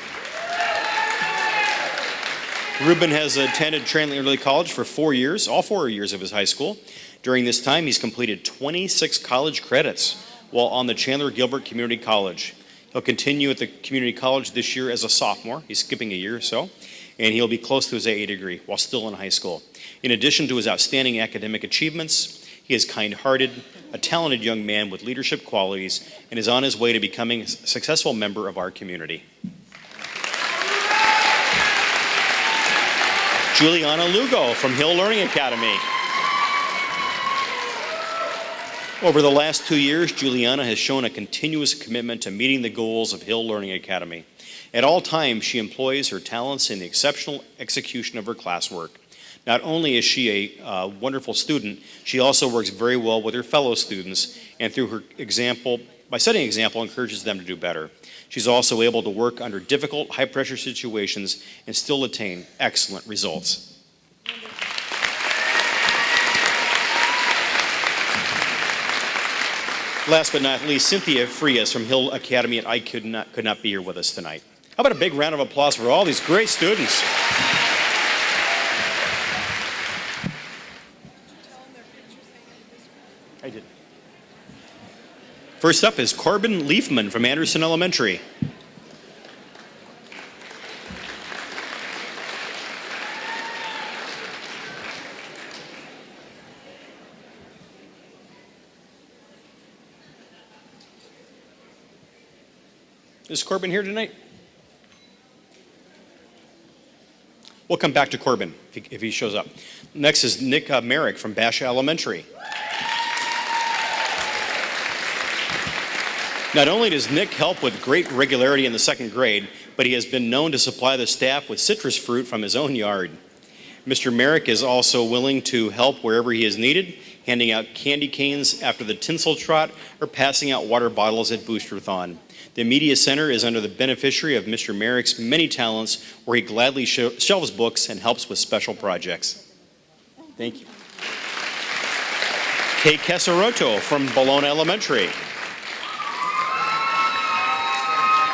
Ruben has attended Chandler Early College for 4 years, all 4 years of his high school. During this time, he's completed 26 college credits while on the Chandler Gilbert Community College. He'll continue at the community college this year as a sophomore. He's skipping a year or so, and he'll be close to his AA degree while still in high school. In addition to his outstanding academic achievements, he is kind-hearted, a talented young man with leadership qualities, and is on his way to becoming a successful member of our community. Juliana Lugo from Hill Learning Academy. Over the last 2 years, Juliana has shown a continuous commitment to meeting the goals of Hill Learning Academy. At all times, she employs her talents in the exceptional execution of her classwork. Not only is she a wonderful student, she also works very well with her fellow students, and through her example, by setting an example, encourages them to do better. She's also able to work under difficult, high-pressure situations and still attain excellent results. Last but not least, Cynthia Frias from Hill Academy at I could not be here with us tonight. How about a big round of applause for all these great students? I did. First up is Corbin Leafman from Anderson Elementary. Is Corbin here tonight? We'll come back to Corbin if he shows up. Next is Nick Merrick from Basha Elementary. Not only does Nick help with great regularity in the second grade, but he has been known to supply the staff with citrus fruit from his own yard. Mr. Merrick is also willing to help wherever he is needed, handing out candy canes after the tinsel trot or passing out water bottles at Boosterthon. The Media Center is under the beneficiary of Mr. Merrick's many talents, where he gladly shelves books and helps with special projects. Thank you. Kay Casaroto from Bologna Elementary.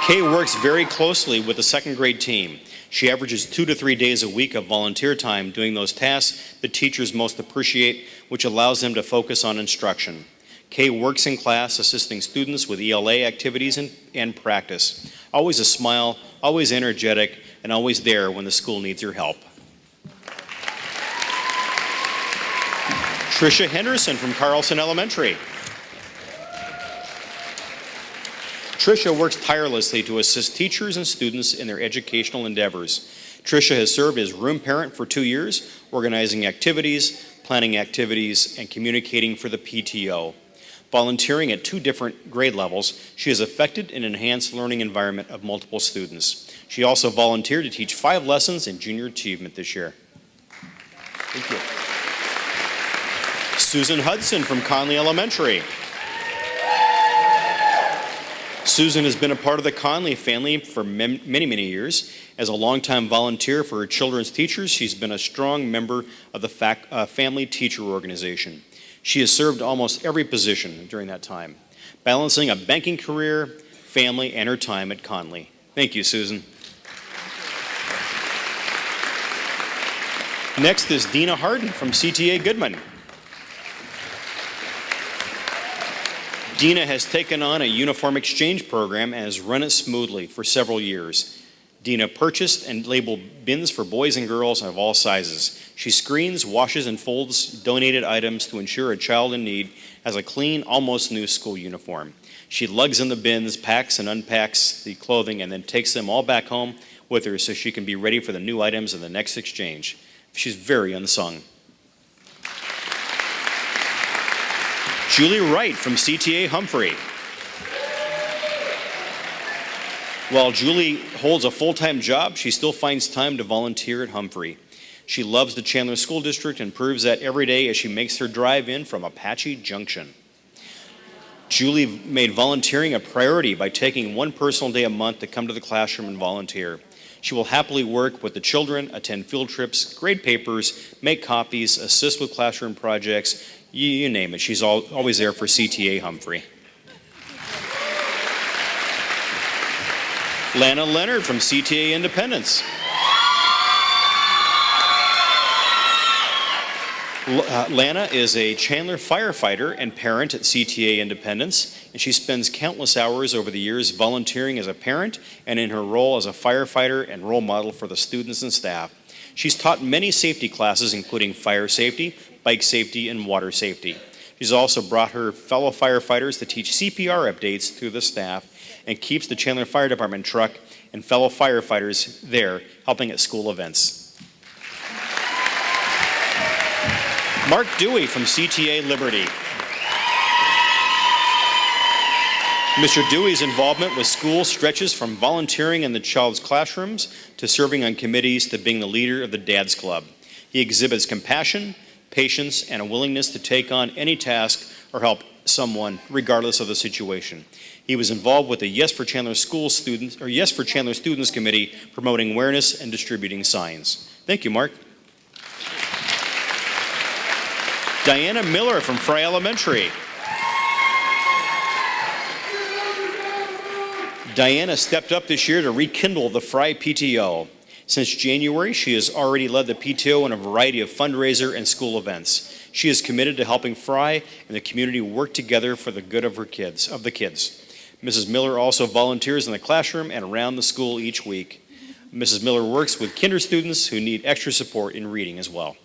Kay works very closely with the second grade team. She averages 2 to 3 days a week of volunteer time doing those tasks the teachers most appreciate, which allows them to focus on instruction. Kay works in class assisting students with ELA activities and practice. Always a smile, always energetic, and always there when the school needs your help. Tricia Henderson from Carlson Elementary. Tricia works tirelessly to assist teachers and students in their educational endeavors. Tricia has served as room parent for 2 years, organizing activities, planning activities, and communicating for the PTO. Volunteering at 2 different grade levels, she has affected an enhanced learning environment of multiple students. She also volunteered to teach 5 lessons in junior achievement this year. Thank you. Susan Hudson from Conley Elementary. Susan has been a part of the Conley family for many, many years. As a longtime volunteer for her children's teachers, she's been a strong member of the family teacher organization. She has served almost every position during that time, balancing a banking career, family, and her time at Conley. Thank you, Susan. Next is Dina Harden from CTA Goodman. Dina has taken on a uniform exchange program and has run it smoothly for several years. Dina purchased and labeled bins for boys and girls of all sizes. She screens, washes, and folds donated items to ensure a child in need has a clean, almost new school uniform. She lugs in the bins, packs and unpacks the clothing, and then takes them all back home with her so she can be ready for the new items in the next exchange. She's very unsung. Julie Wright from CTA Humphrey. While Julie holds a full-time job, she still finds time to volunteer at Humphrey. She loves the Chandler School District and proves that every day as she makes her drive in from Apache Junction. Julie made volunteering a priority by taking 1 personal day a month to come to the classroom and volunteer. She will happily work with the children, attend field trips, grade papers, make copies, assist with classroom projects, you name it. She's always there for CTA Humphrey. Lana Leonard from CTA Independence. Lana is a Chandler firefighter and parent at CTA Independence, and she spends countless hours over the years volunteering as a parent and in her role as a firefighter and role model for the students and staff. She's taught many safety classes, including fire safety, bike safety, and water safety. She's also brought her fellow firefighters to teach CPR updates through the staff and keeps the Chandler Fire Department truck and fellow firefighters there helping at school events. Mark Dewey from CTA Liberty. Mr. Dewey's involvement with school stretches from volunteering in the child's classrooms to serving on committees to being the leader of the Dad's Club. He exhibits compassion, patience, and a willingness to take on any task or help someone regardless of the situation. He was involved with the Yes for Chandler Students Committee, promoting awareness and distributing signs. Thank you, Mark. Diana Miller from Fry Elementary. Diana stepped up this year to rekindle the Fry PTO. Since January, she has already led the PTO in a variety of fundraiser and school events. She is committed to helping Fry and the community work together for the good of the kids. Mrs. Miller also volunteers in the classroom and around the school each week. Mrs. Miller works with kinder students who need extra support in reading as well.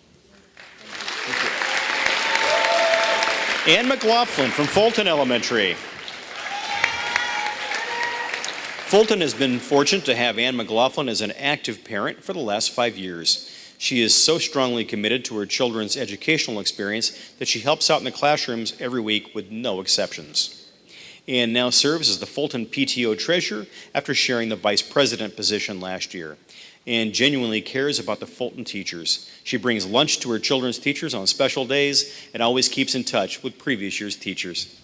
Ann McLaughlin from Fulton Elementary. Fulton has been fortunate to have Ann McLaughlin as an active parent for the last 5 years. She is so strongly committed to her children's educational experience that she helps out in the classrooms every week with no exceptions. Ann now serves as the Fulton PTO treasurer after sharing the vice president position last year. Ann genuinely cares about the Fulton teachers. She brings lunch to her children's teachers on special days and always keeps in touch with previous year's teachers.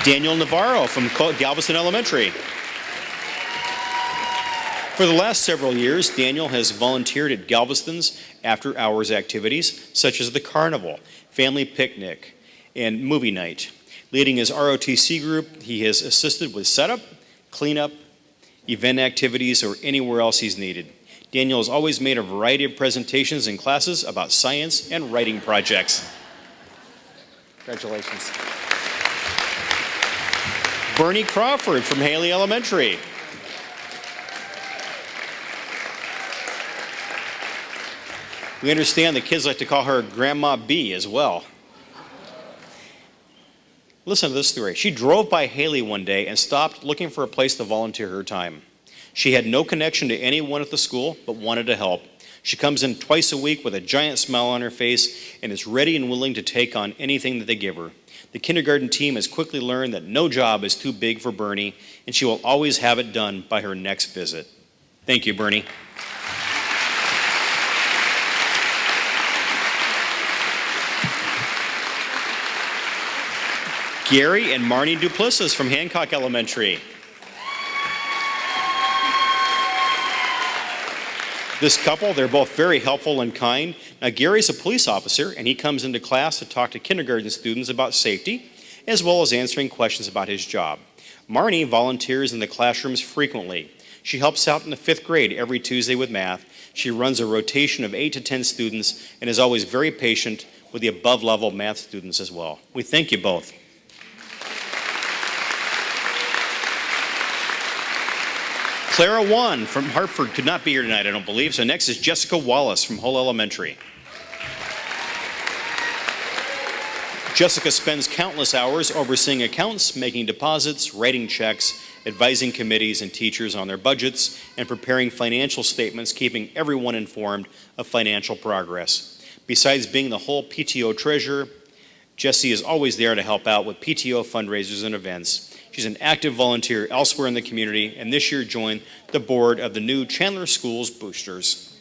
Daniel Navarro from Galveston Elementary. For the last several years, Daniel has volunteered at Galveston's after-hours activities such as the carnival, family picnic, and movie night. Leading his ROTC group, he has assisted with setup, cleanup, event activities, or anywhere else he's needed. Daniel has always made a variety of presentations in classes about science and writing projects. Congratulations. Bernie Crawford from Haley Elementary. We understand the kids like to call her Grandma B as well. Listen to this story. She drove by Haley one day and stopped looking for a place to volunteer her time. She had no connection to anyone at the school, but wanted to help. She comes in twice a week with a giant smile on her face and is ready and willing to take on anything that they give her. The kindergarten team has quickly learned that no job is too big for Bernie, and she will always have it done by her next visit. Thank you, Bernie. Gary and Marnie Duplessis from Hancock Elementary. This couple, they're both very helpful and kind. Now, Gary's a police officer, and he comes into class to talk to kindergarten students about safety, as well as answering questions about his job. Marnie volunteers in the classrooms frequently. She helps out in the 5th grade every Tuesday with math. She runs a rotation of 8 to 10 students and is always very patient with the above-level math students as well. We thank you both. Clara Wan from Hartford could not be here tonight, I don't believe. So next is Jessica Wallace from Hull Elementary. Jessica spends countless hours overseeing accounts, making deposits, writing checks, advising committees and teachers on their budgets, and preparing financial statements, keeping everyone informed of financial progress. Besides being the Hull PTO treasurer, Jessie is always there to help out with PTO fundraisers and events. She's an active volunteer elsewhere in the community, and this year joined the board of the new Chandler Schools Boosters.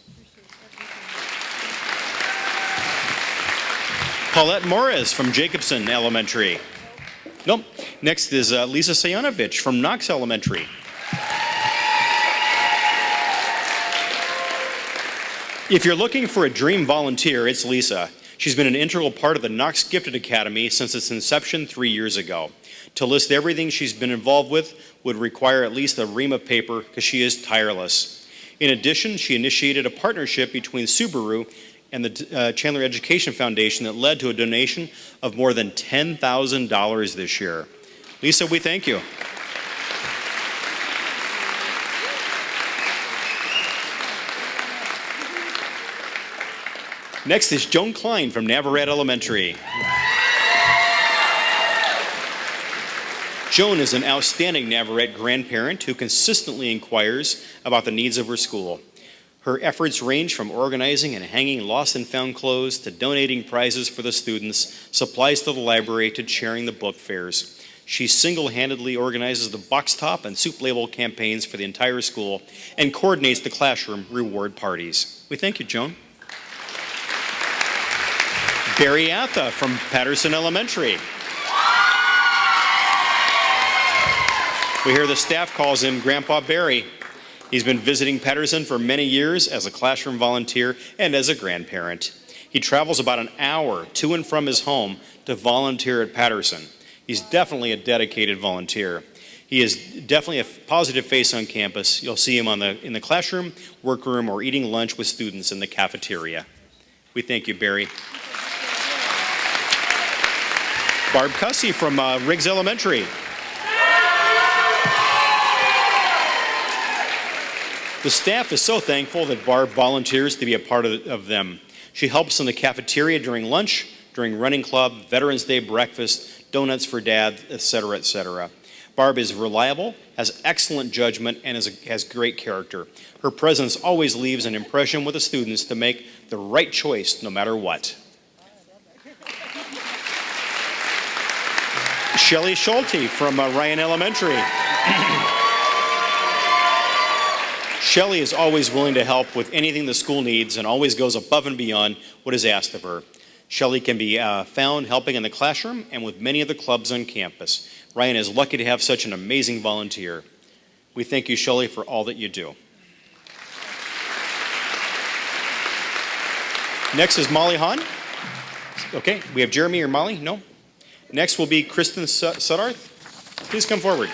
Paulette Morris from Jacobson Elementary. Nope. Next is Lisa Sayanovich from Knox Elementary. If you're looking for a dream volunteer, it's Lisa. She's been an integral part of the Knox Gifted Academy since its inception 3 years ago. To list everything she's been involved with would require at least a ream of paper because she is tireless. In addition, she initiated a partnership between Subaru and the Chandler Education Foundation that led to a donation of more than $10,000 this year. Lisa, we thank you. Next is Joan Klein from Navarrete Elementary. Joan is an outstanding Navarrete grandparent who consistently inquires about the needs of her school. Her efforts range from organizing and hanging lost and found clothes to donating prizes for the students, supplies to the library, to chairing the book fairs. She single-handedly organizes the box top and soup label campaigns for the entire school and coordinates the classroom reward parties. We thank you, Joan. Barry Atha from Patterson Elementary. We hear the staff calls him Grandpa Barry. He's been visiting Patterson for many years as a classroom volunteer and as a grandparent. He travels about an hour to and from his home to volunteer at Patterson. He's definitely a dedicated volunteer. He is definitely a positive face on campus. You'll see him in the classroom, workroom, or eating lunch with students in the cafeteria. We thank you, Barry. Barb Cussy from Riggs Elementary. The staff is so thankful that Barb volunteers to be a part of them. She helps in the cafeteria during lunch, during running club, Veterans Day breakfast, donuts for dad, etc., etc. Barb is reliable, has excellent judgment, and has great character. Her presence always leaves an impression with the students to make the right choice no matter what. Shelley Schulte from Ryan Elementary. Shelley is always willing to help with anything the school needs and always goes above and beyond what is asked of her. Shelley can be found helping in the classroom and with many of the clubs on campus. Ryan is lucky to have such an amazing volunteer. We thank you, Shelley, for all that you do. Next is Molly Hahn. Okay, we have Jeremy or Molly? No? Next will be Kristen Sudarth. Please come forward.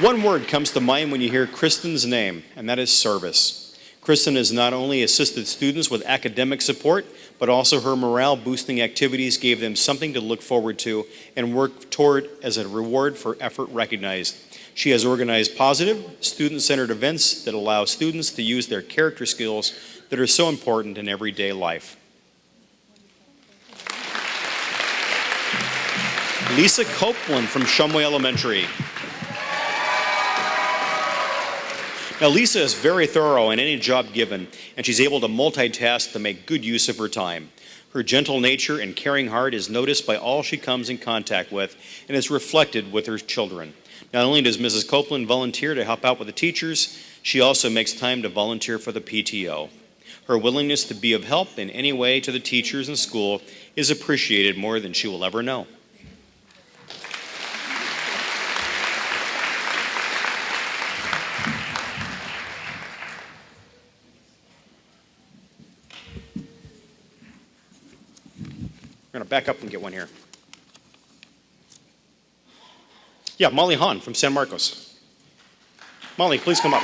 One word comes to mind when you hear Kristen's name, and that is service. Kristen has not only assisted students with academic support, but also her morale-boosting activities gave them something to look forward to and work toward as a reward for effort recognized. She has organized positive, student-centered events that allow students to use their character skills that are so important in everyday life. Lisa Copeland from Shumway Elementary. Now, Lisa is very thorough in any job given, and she's able to multitask to make good use of her time. Her gentle nature and caring heart is noticed by all she comes in contact with and is reflected with her children. Not only does Mrs. Copeland volunteer to help out with the teachers, she also makes time to volunteer for the PTO. Her willingness to be of help in any way to the teachers in school is appreciated more than she will ever know. We're going to back up and get one here. Yeah, Molly Hahn from San Marcos. Molly, please come up.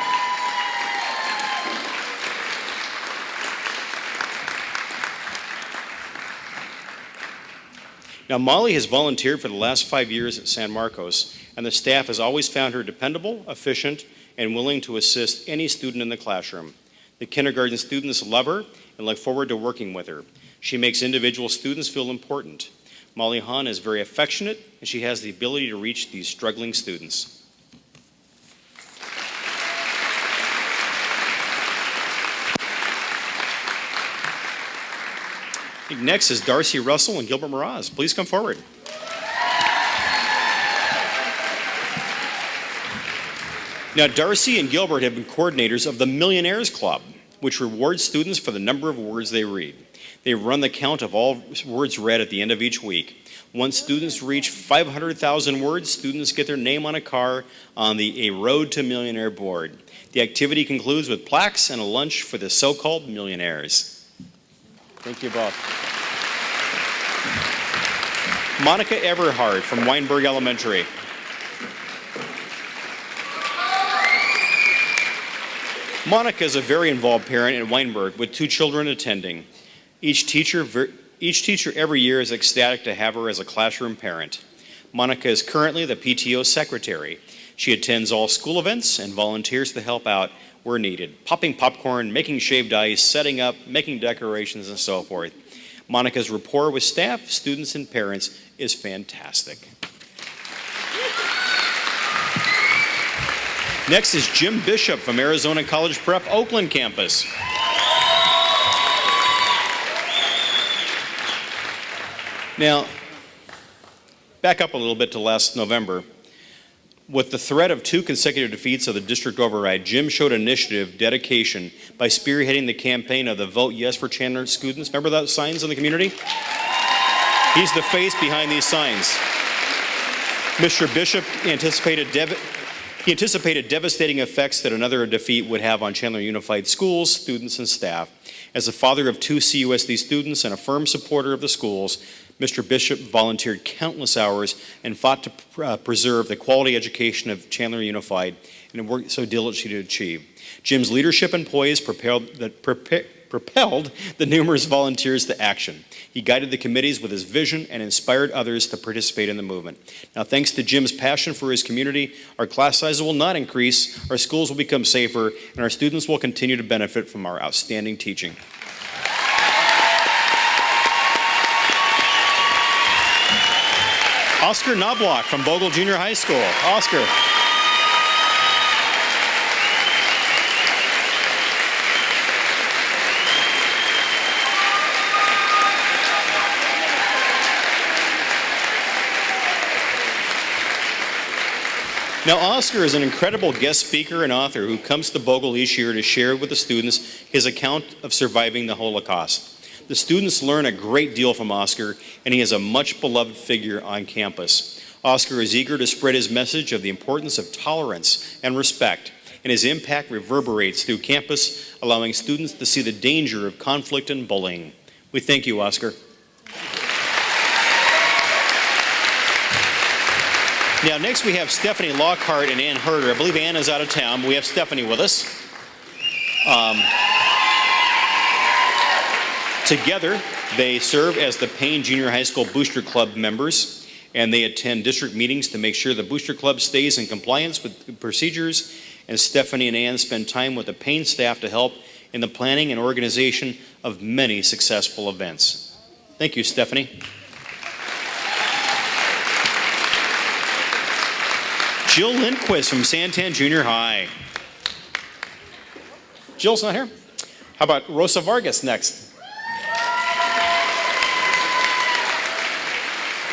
Now, Molly has volunteered for the last 5 years at San Marcos, and the staff has always found her dependable, efficient, and willing to assist any student in the classroom. The kindergarten students love her and look forward to working with her. She makes individual students feel important. Molly Hahn is very affectionate, and she has the ability to reach these struggling students. Next is Darcy Russell and Gilbert Mraz. Please come forward. Now, Darcy and Gilbert have been coordinators of the Millionaires Club, which rewards students for the number of words they read. They run the count of all words read at the end of each week. Once students reach 500,000 words, students get their name on a car on the A Road to Millionaire board. The activity concludes with plaques and a lunch for the so-called millionaires. Thank you both. Monica Everhard from Weinberg Elementary. Monica is a very involved parent at Weinberg with 2 children attending. Each teacher every year is ecstatic to have her as a classroom parent. Monica is currently the PTO secretary. She attends all school events and volunteers to help out where needed, popping popcorn, making shaved ice, setting up, making decorations, and so forth. Monica's rapport with staff, students, and parents is fantastic. Next is Jim Bishop from Arizona College Prep Oakland campus. Now, back up a little bit to last November. With the threat of 2 consecutive defeats of the district override, Jim showed initiative, dedication by spearheading the campaign of the Vote Yes for Chandler students. Remember those signs in the community? He's the face behind these signs. Mr. Bishop anticipated devastating effects that another defeat would have on Chandler Unified Schools, students, and staff. As the father of 2 CUSD students and a firm supporter of the schools, Mr. Bishop volunteered countless hours and fought to preserve the quality education of Chandler Unified and worked so diligently to achieve. Jim's leadership and poise propelled the numerous volunteers to action. He guided the committees with his vision and inspired others to participate in the movement. Now, thanks to Jim's passion for his community, our class sizes will not increase, our schools will become safer, and our students will continue to benefit from our outstanding teaching. Oscar Knobloch from Bogle Junior High School. Oscar. Now, Oscar is an incredible guest speaker and author who comes to Bogle each year to share with the students his account of surviving the Holocaust. The students learn a great deal from Oscar, and he is a much beloved figure on campus. Oscar is eager to spread his message of the importance of tolerance and respect, and his impact reverberates through campus, allowing students to see the danger of conflict and bullying. We thank you, Oscar. Now, next we have Stephanie Lockhart and Ann Herder. I believe Ann is out of town, but we have Stephanie with us. Together, they serve as the Payne Junior High School Booster Club members, and they attend district meetings to make sure the Booster Club stays in compliance with procedures. And Stephanie and Ann spend time with the Payne staff to help in the planning and organization of many successful events. Thank you, Stephanie. Jill Lindquist from Santan Junior High. Jill's not here. How about Rosa Vargas next?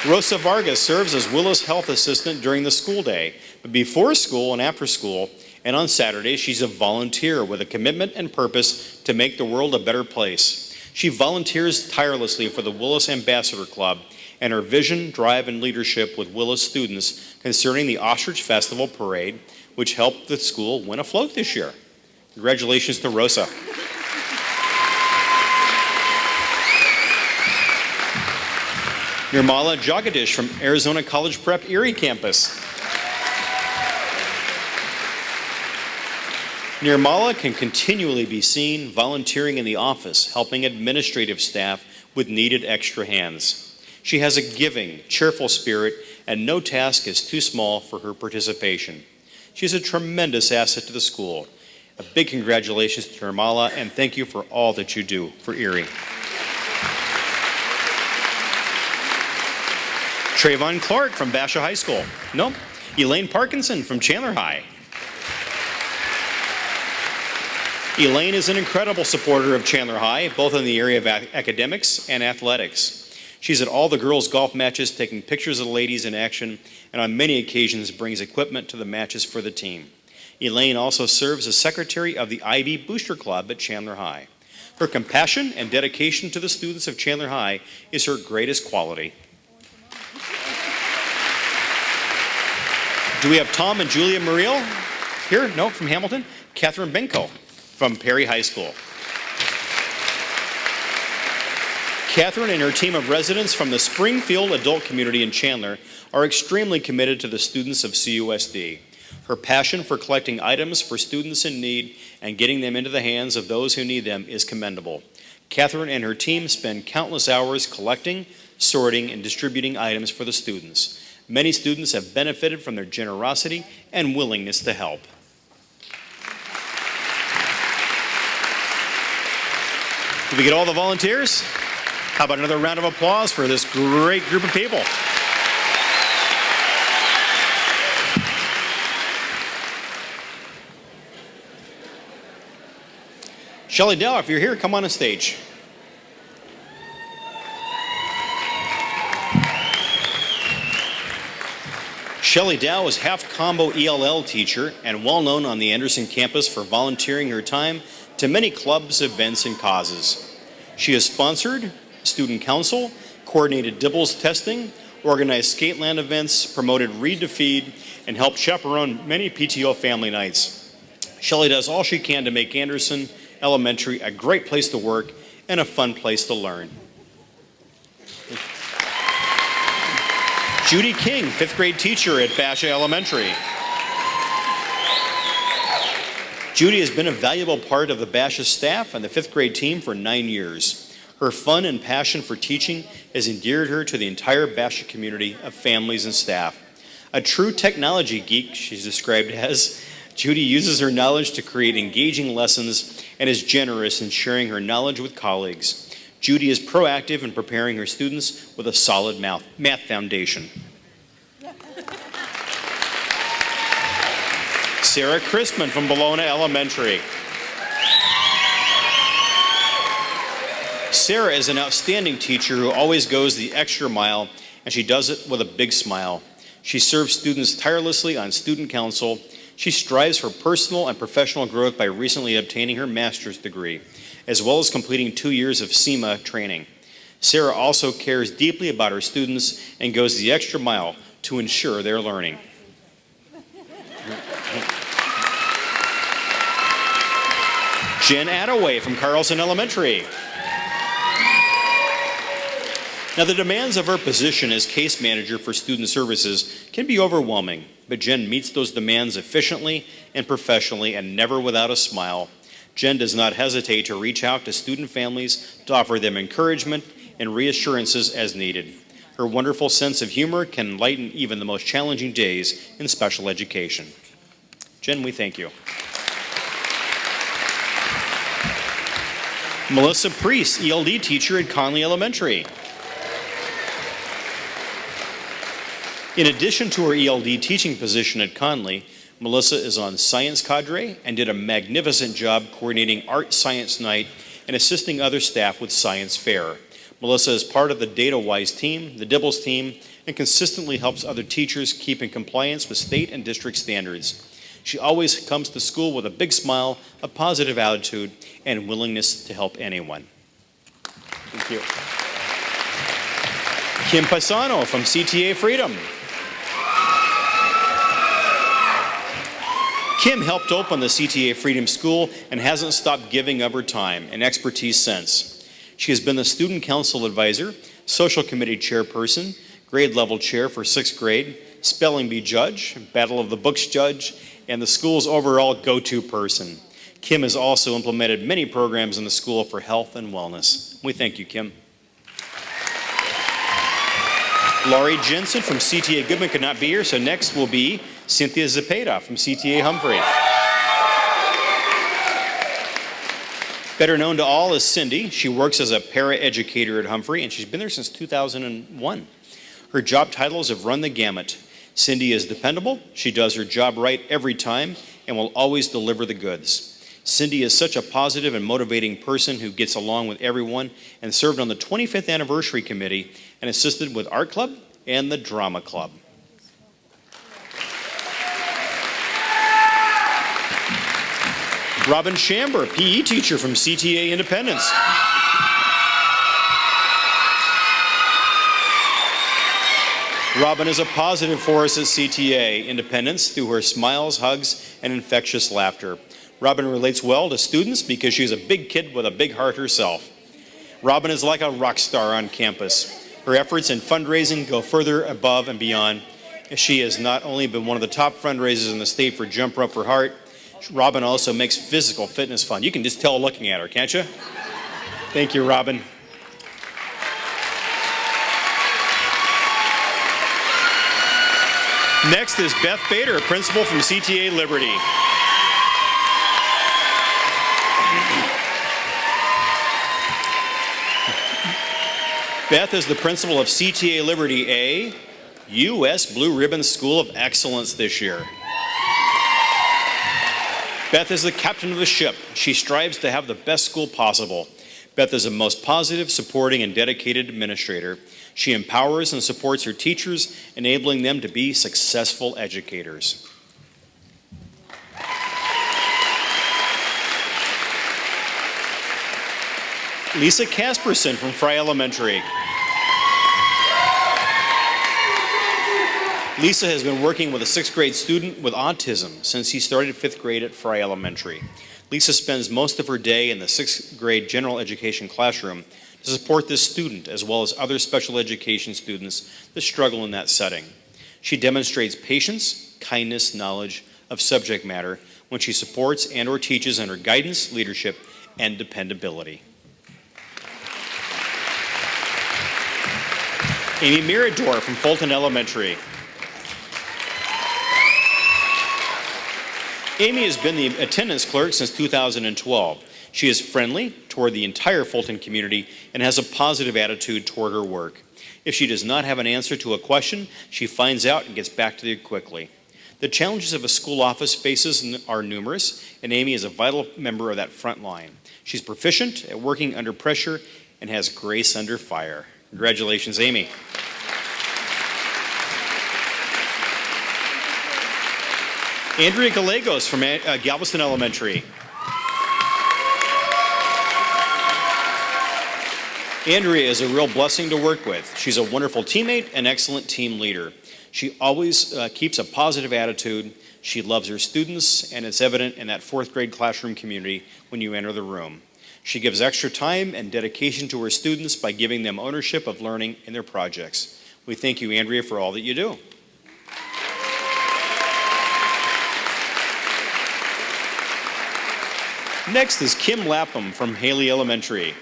Rosa Vargas serves as Willis Health Assistant during the school day, but before school and after school, and on Saturday, she's a volunteer with a commitment and purpose to make the world a better place. She volunteers tirelessly for the Willis Ambassador Club, and her vision, drive, and leadership with Willis students concerning the Ostrich Festival Parade, which helped the school win a float this year. Congratulations to Rosa. Nirmala Jagadish from Arizona College Prep Erie campus. Nirmala can continually be seen volunteering in the office, helping administrative staff with needed extra hands. She has a giving, cheerful spirit, and no task is too small for her participation. She's a tremendous asset to the school. A big congratulations to Nirmala, and thank you for all that you do for Erie. Trayvon Clark from Basha High School. No. Elaine Parkinson from Chandler High. Elaine is an incredible supporter of Chandler High, both in the area of academics and athletics. She's at all the girls' golf matches, taking pictures of the ladies in action, and on many occasions brings equipment to the matches for the team. Elaine also serves as secretary of the Ivy Booster Club at Chandler High. Her compassion and dedication to the students of Chandler High is her greatest quality. Do we have Tom and Julia Muriel here? No, from Hamilton. Catherine Benko from Perry High School. Catherine and her team of residents from the Springfield adult community in Chandler are extremely committed to the students of CUSD. Her passion for collecting items for students in need and getting them into the hands of those who need them is commendable. Catherine and her team spend countless hours collecting, sorting, and distributing items for the students. Many students have benefited from their generosity and willingness to help. Did we get all the volunteers? How about another round of applause for this great group of people? Shelley Dow, if you're here, come on stage. Shelley Dow is half-combo ELL teacher and well-known on the Anderson campus for volunteering her time to many clubs, events, and causes. She has sponsored student council, coordinated dibbles testing, organized Skateland events, promoted Read to Feed, and helped chaperone many PTO family nights. Shelley does all she can to make Anderson Elementary a great place to work and a fun place to learn. Judy King, 5th grade teacher at Basha Elementary. Judy has been a valuable part of the Basha staff and the 5th grade team for 9 years. Her fun and passion for teaching has endeared her to the entire Basha community of families and staff. A true technology geek, she's described as, Judy uses her knowledge to create engaging lessons and is generous in sharing her knowledge with colleagues. Judy is proactive in preparing her students with a solid math foundation. Sarah Crispin from Bologna Elementary. Sarah is an outstanding teacher who always goes the extra mile, and she does it with a big smile. She serves students tirelessly on student council. She strives for personal and professional growth by recently obtaining her master's degree, as well as completing 2 years of SEMA training. Sarah also cares deeply about her students and goes the extra mile to ensure their learning. Jen Attaway from Carlson Elementary. Now, the demands of her position as case manager for student services can be overwhelming, but Jen meets those demands efficiently and professionally and never without a smile. Jen does not hesitate to reach out to student families to offer them encouragement and reassurances as needed. Her wonderful sense of humor can lighten even the most challenging days in special education. Jen, we thank you. Melissa Priest, ELD teacher at Conley Elementary. In addition to her ELD teaching position at Conley, Melissa is on science cadre and did a magnificent job coordinating Art Science Night and assisting other staff with science fair. Melissa is part of the DataWise team, the Dibbles team, and consistently helps other teachers keep in compliance with state and district standards. She always comes to school with a big smile, a positive attitude, and willingness to help anyone. Thank you. Kim Paisano from CTA Freedom. Kim helped open the CTA Freedom School and hasn't stopped giving of her time and expertise since. She has been the student council advisor, social committee chairperson, grade level chair for 6th grade, spelling bee judge, battle of the books judge, and the school's overall go-to person. Kim has also implemented many programs in the school for health and wellness. We thank you, Kim. Laurie Jensen from CTA Goodman could not be here, so next will be Cynthia Zepeda from CTA Humphrey. Better known to all as Cindy, she works as a para-educator at Humphrey, and she's been there since 2001. Her job titles have run the gamut. Cindy is dependable, she does her job right every time, and will always deliver the goods. Cindy is such a positive and motivating person who gets along with everyone and served on the 25th anniversary committee and assisted with art club and the drama club. Robin Chamber, PE teacher from CTA Independence. Robin is a positive force at CTA Independence through her smiles, hugs, and infectious laughter. Robin relates well to students because she's a big kid with a big heart herself. Robin is like a rock star on campus. Her efforts in fundraising go further above and beyond. She has not only been one of the top fundraisers in the state for Jump Rope for Heart, Robin also makes physical fitness fun. You can just tell looking at her, can't you? Thank you, Robin. Next is Beth Bader, principal from CTA Liberty. Beth is the principal of CTA Liberty A, U.S. Blue Ribbon School of Excellence this year. Beth is the captain of the ship. She strives to have the best school possible. Beth is the most positive, supporting, and dedicated administrator. She empowers and supports her teachers, enabling them to be successful educators. Lisa Casperson from Fry Elementary. Lisa has been working with a 6th grade student with autism since he started 5th grade at Fry Elementary. Lisa spends most of her day in the 6th grade general education classroom to support this student as well as other special education students that struggle in that setting. She demonstrates patience, kindness, knowledge of subject matter when she supports and/or teaches under guidance, leadership, and dependability. Amy Mirador from Fulton Elementary. Amy has been the attendance clerk since 2012. She is friendly toward the entire Fulton community and has a positive attitude toward her work. If she does not have an answer to a question, she finds out and gets back to you quickly. The challenges of a school office faces are numerous, and Amy is a vital member of that front line. She's proficient at working under pressure and has grace under fire. Congratulations, Amy. Andrea Gallegos from Galveston Elementary. Andrea is a real blessing to work with. She's a wonderful teammate and excellent team leader. She always keeps a positive attitude. She loves her students, and it's evident in that fourth grade classroom community when you enter the room. She gives extra time and dedication to her students by giving them ownership of learning in their projects. We thank you, Andrea, for all that you do. Next is Kim Lapham from Haley Elementary.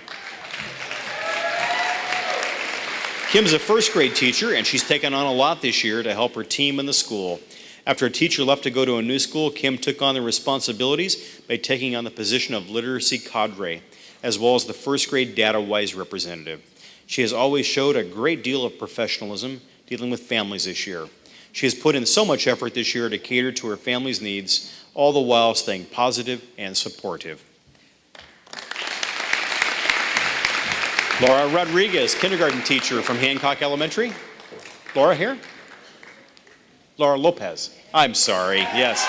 Kim's a first grade teacher, and she's taken on a lot this year to help her team and the school. After a teacher left to go to a new school, Kim took on the responsibilities by taking on the position of literacy cadre, as well as the first grade data-wise representative. She has always showed a great deal of professionalism dealing with families this year. She has put in so much effort this year to cater to her family's needs, all the while staying positive and supportive. Laura Rodriguez, kindergarten teacher from Hancock Elementary. Laura here? Laura Lopez. I'm sorry, yes.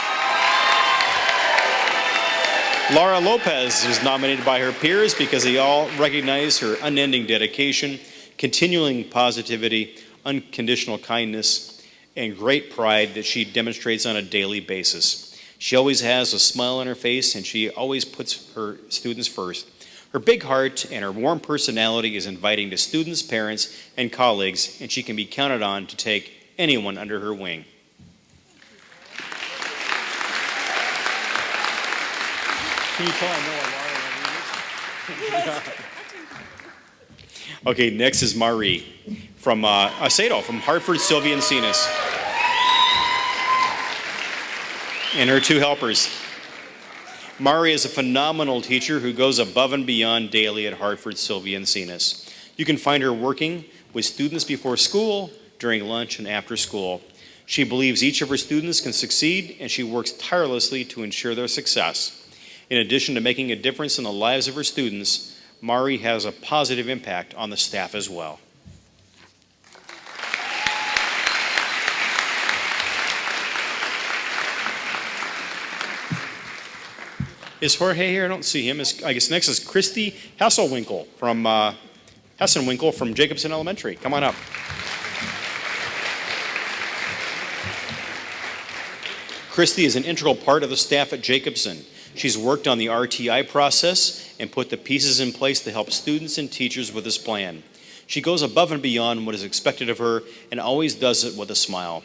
Laura Lopez was nominated by her peers because they all recognize her unending dedication, continuing positivity, unconditional kindness, and great pride that she demonstrates on a daily basis. She always has a smile on her face, and she always puts her students first. Her big heart and her warm personality is inviting to students, parents, and colleagues, and she can be counted on to take anyone under her wing. Can you tell I know Laura? Okay, next is Marie from Aceto, from Hartford, Sylvia, and Cenas. And her two helpers. Mari is a phenomenal teacher who goes above and beyond daily at Hartford, Sylvia, and Cenas. You can find her working with students before school, during lunch, and after school. She believes each of her students can succeed, and she works tirelessly to ensure their success. In addition to making a difference in the lives of her students, Mari has a positive impact on the staff as well. Is Jorge here? I don't see him. I guess next is Christy Hasselwinkle from Jacobson Elementary. Come on up. Christy is an integral part of the staff at Jacobson. She's worked on the RTI process and put the pieces in place to help students and teachers with this plan. She goes above and beyond what is expected of her and always does it with a smile.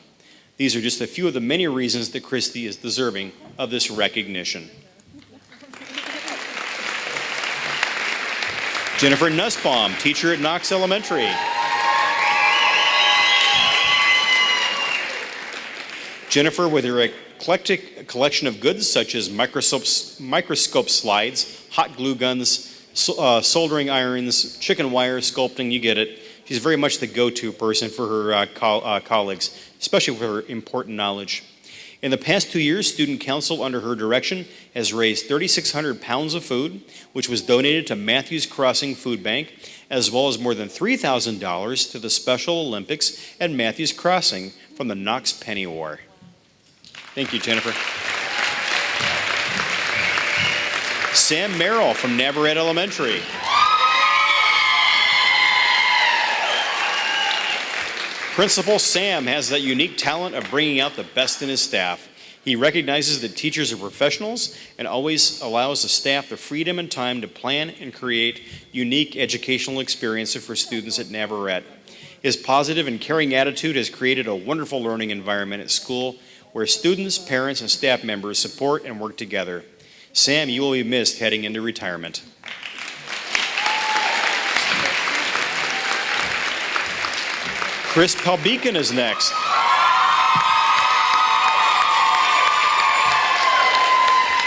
These are just a few of the many reasons that Christy is deserving of this recognition. Jennifer Nussbaum, teacher at Knox Elementary. Jennifer, with her eclectic collection of goods such as microscope slides, hot glue guns, soldering irons, chicken wire, sculpting, you get it. She's very much the go-to person for her colleagues, especially for her important knowledge. In the past 2 years, Student Council under her direction has raised 3,600 pounds of food, which was donated to Matthews Crossing Food Bank, as well as more than $3,000 to the Special Olympics at Matthews Crossing from the Knox Penny War. Thank you, Jennifer. Sam Merrill from Navarrete Elementary. Principal Sam has that unique talent of bringing out the best in his staff. He recognizes that teachers are professionals and always allows the staff the freedom and time to plan and create unique educational experiences for students at Navarrete. His positive and caring attitude has created a wonderful learning environment at school where students, parents, and staff members support and work together. Sam, you will be missed heading into retirement. Chris Palbeacon is next.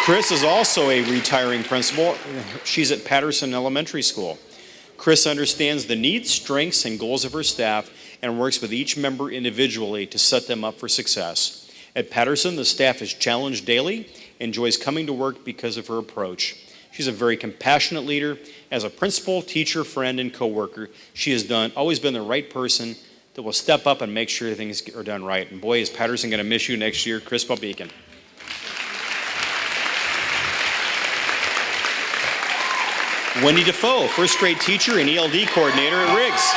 Chris is also a retiring principal. She's at Patterson Elementary School. Chris understands the needs, strengths, and goals of her staff and works with each member individually to set them up for success. At Patterson, the staff is challenged daily, enjoys coming to work because of her approach. She's a very compassionate leader. As a principal, teacher, friend, and coworker, she has always been the right person that will step up and make sure things are done right. And boy, is Patterson going to miss you next year, Chris Beacon. Wendy Defoe, first grade teacher and ELD coordinator at Riggs.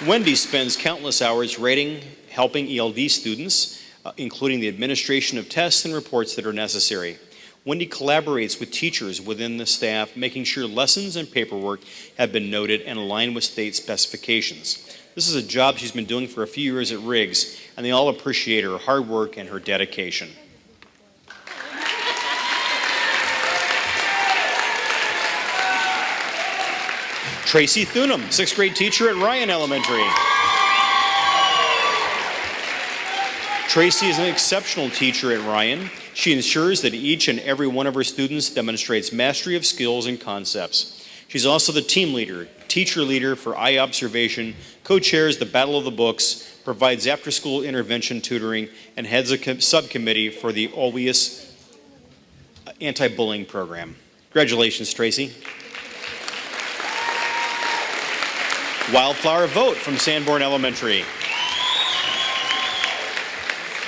Wendy spends countless hours rating, helping ELD students, including the administration of tests and reports that are necessary. Wendy collaborates with teachers within the staff, making sure lessons and paperwork have been noted and aligned with state specifications. This is a job she's been doing for a few years at Riggs, and they all appreciate her hard work and her dedication. Tracy Thunum, sixth grade teacher at Ryan Elementary. Tracy is an exceptional teacher at Ryan. She ensures that each and every one of her students demonstrates mastery of skills and concepts. She's also the team leader, teacher leader for eye observation, co-chairs the Battle of the Books, provides after-school intervention tutoring, and heads a subcommittee for the Always anti-bullying program. Congratulations, Tracy. Wildflower Vote from Sanborn Elementary.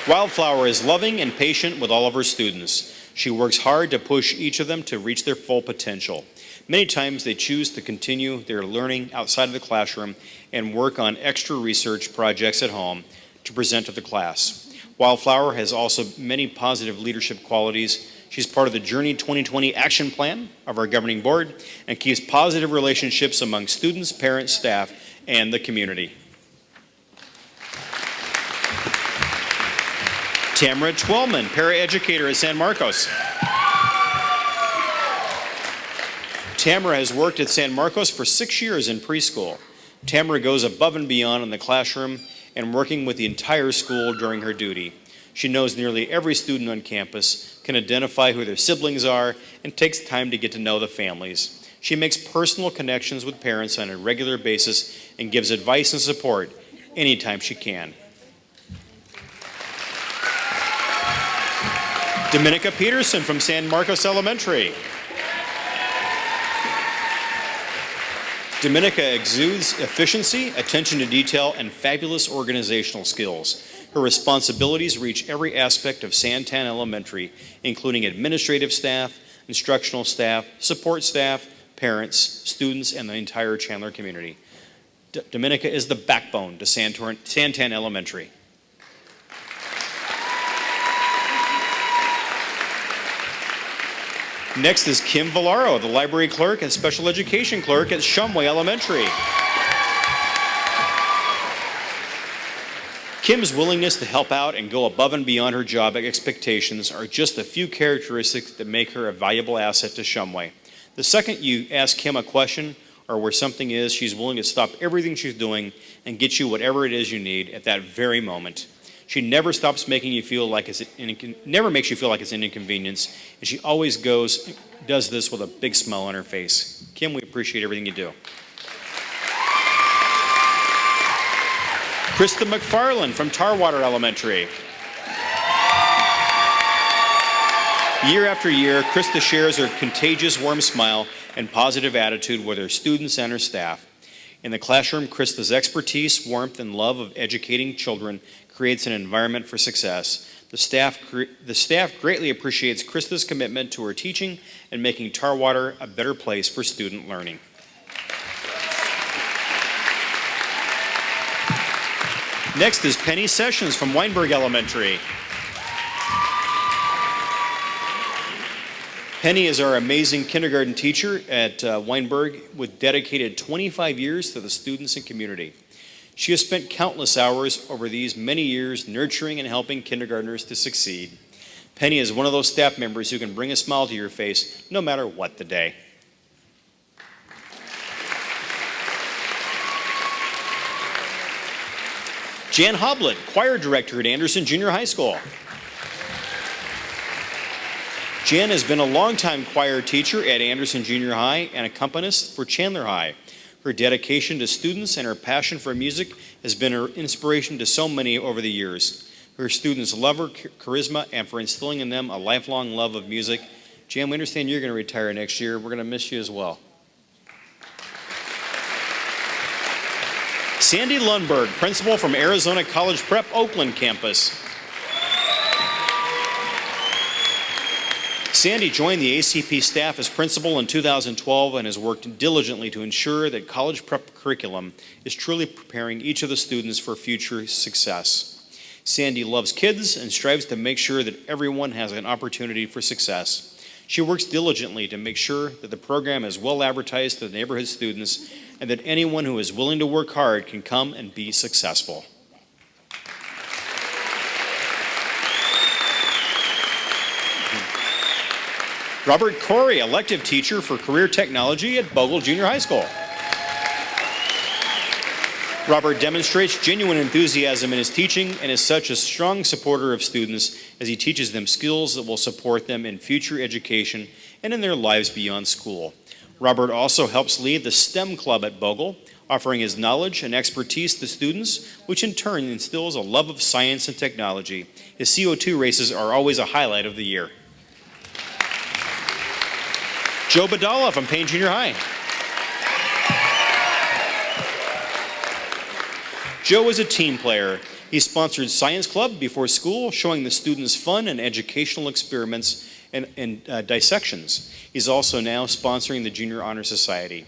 Wildflower is loving and patient with all of her students. She works hard to push each of them to reach their full potential. Many times they choose to continue their learning outside of the classroom and work on extra research projects at home to present to the class. Wildflower has also many positive leadership qualities. She's part of the Journey 2020 action plan of our governing board and keeps positive relationships among students, parents, staff, and the community. Tamara Twellman, paraeducator at San Marcos. Tamara has worked at San Marcos for 6 years in preschool. Tamara goes above and beyond in the classroom and working with the entire school during her duty. She knows nearly every student on campus, can identify who their siblings are, and takes time to get to know the families. She makes personal connections with parents on a regular basis and gives advice and support anytime she can. Dominica Peterson from San Marcos Elementary. Dominica exudes efficiency, attention to detail, and fabulous organizational skills. Her responsibilities reach every aspect of Santan Elementary, including administrative staff, instructional staff, support staff, parents, students, and the entire Chandler community. Dominica is the backbone to Santan Elementary. Next is Kim Villaro, the library clerk and special education clerk at Shumway Elementary. Kim's willingness to help out and go above and beyond her job expectations are just a few characteristics that make her a valuable asset to Shumway. The second you ask Kim a question or where something is, she's willing to stop everything she's doing and get you whatever it is you need at that very moment. She never stops making you feel like never makes you feel like it's an inconvenience, and she always does this with a big smile on her face. Kim, we appreciate everything you do. Krista McFarland from Tarwater Elementary. Year after year, Krista shares her contagious warm smile and positive attitude with her students and her staff. In the classroom, Krista's expertise, warmth, and love of educating children creates an environment for success. The staff greatly appreciates Krista's commitment to her teaching and making Tarwater a better place for student learning. Next is Penny Sessions from Weinberg Elementary. Penny is our amazing kindergarten teacher at Weinberg with dedicated 25 years to the students and community. She has spent countless hours over these many years nurturing and helping kindergartners to succeed. Penny is one of those staff members who can bring a smile to your face no matter what the day. Jan Hoblet, choir director at Anderson Junior High School. Jan has been a longtime choir teacher at Anderson Junior High and accompanist for Chandler High. Her dedication to students and her passion for music has been an inspiration to so many over the years. Her students love her charisma and for instilling in them a lifelong love of music. Jan, we understand you're going to retire next year. We're going to miss you as well. Sandy Lundberg, principal from Arizona College Prep Oakland campus. Sandy joined the ACP staff as principal in 2012 and has worked diligently to ensure that college prep curriculum is truly preparing each of the students for future success. Sandy loves kids and strives to make sure that everyone has an opportunity for success. She works diligently to make sure that the program is well advertised to the neighborhood students and that anyone who is willing to work hard can come and be successful. Robert Corey, elective teacher for career technology at Bogle Junior High School. Robert demonstrates genuine enthusiasm in his teaching and is such a strong supporter of students as he teaches them skills that will support them in future education and in their lives beyond school. Robert also helps lead the STEM Club at Bogle, offering his knowledge and expertise to students, which in turn instills a love of science and technology. His CO2 races are always a highlight of the year. Joe Badala from Payne Junior High. Joe is a team player. He sponsored Science Club before school, showing the students fun and educational experiments and dissections. He's also now sponsoring the Junior Honor Society.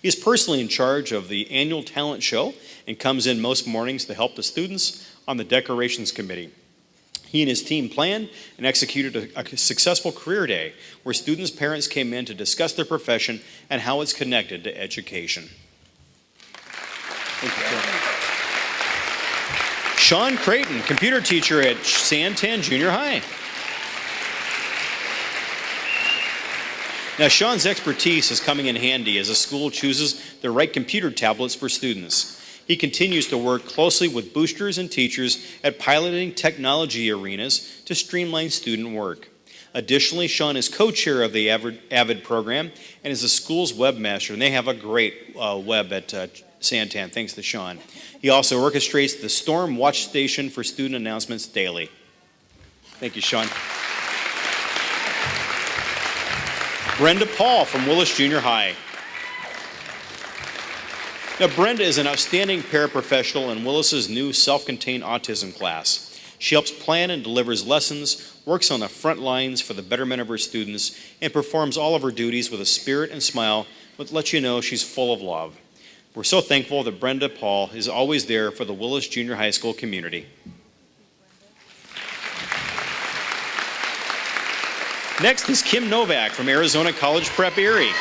He's personally in charge of the annual talent show and comes in most mornings to help the students on the decorations committee. He and his team planned and executed a successful career day where students' parents came in to discuss their profession and how it's connected to education. Thank you. Sean Creighton, computer teacher at Santan Junior High. Now, Sean's expertise is coming in handy as the school chooses the right computer tablets for students. He continues to work closely with boosters and teachers at piloting technology arenas to streamline student work. Additionally, Sean is co-chair of the AVID program and is the school's webmaster, and they have a great web at Santan, thanks to Sean. He also orchestrates the Storm Watch Station for student announcements daily. Thank you, Sean. Brenda Paul from Willis Junior High. Now, Brenda is an outstanding paraprofessional in Willis's new self-contained autism class. She helps plan and delivers lessons, works on the front lines for the betterment of her students, and performs all of her duties with a spirit and smile that lets you know she's full of love. We're so thankful that Brenda Paul is always there for the Willis Junior High School community. Next is Kim Novak from Arizona College Prep Erie.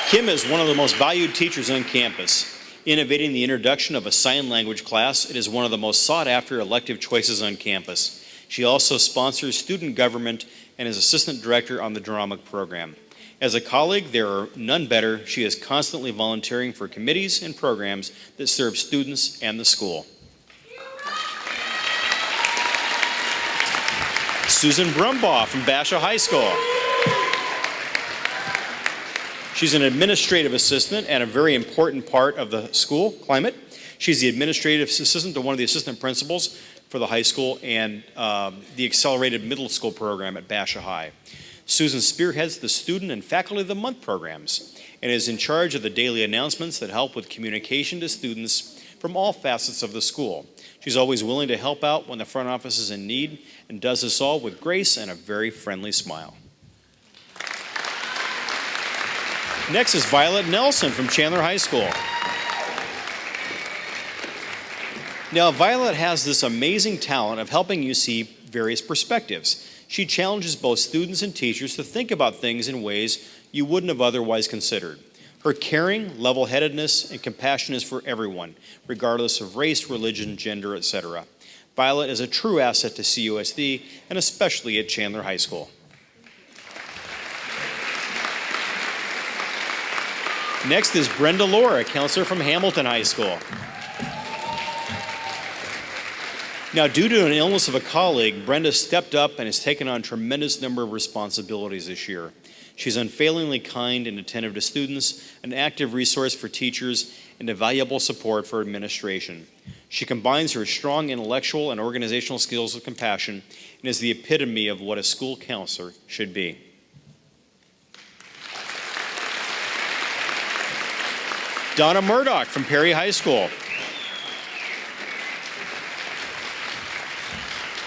Kim is one of the most valued teachers on campus. Innovating the introduction of a sign language class, it is one of the most sought after elective choices on campus. She also sponsors student government and is assistant director on the drama program. As a colleague, there are none better. She is constantly volunteering for committees and programs that serve students and the school. Susan Brumbaugh from Basha High School. She's an administrative assistant and a very important part of the school climate. She's the administrative assistant to one of the assistant principals for the high school and the accelerated middle school program at Basha High. Susan spearheads the Student and Faculty of the Month programs and is in charge of the daily announcements that help with communication to students from all facets of the school. She's always willing to help out when the front office is in need and does this all with grace and a very friendly smile. Next is Violet Nelson from Chandler High School. Now, Violet has this amazing talent of helping you see various perspectives. She challenges both students and teachers to think about things in ways you wouldn't have otherwise considered. Her caring, level-headedness, and compassion is for everyone, regardless of race, religion, gender, etc. Violet is a true asset to CUSD, and especially at Chandler High School. Next is Brenda Laura, counselor from Hamilton High School. Now, due to an illness of a colleague, Brenda stepped up and has taken on a tremendous number of responsibilities this year. She's unfailingly kind and attentive to students, an active resource for teachers, and a valuable support for administration. She combines her strong intellectual and organizational skills with compassion and is the epitome of what a school counselor should be. Donna Murdoch from Perry High School.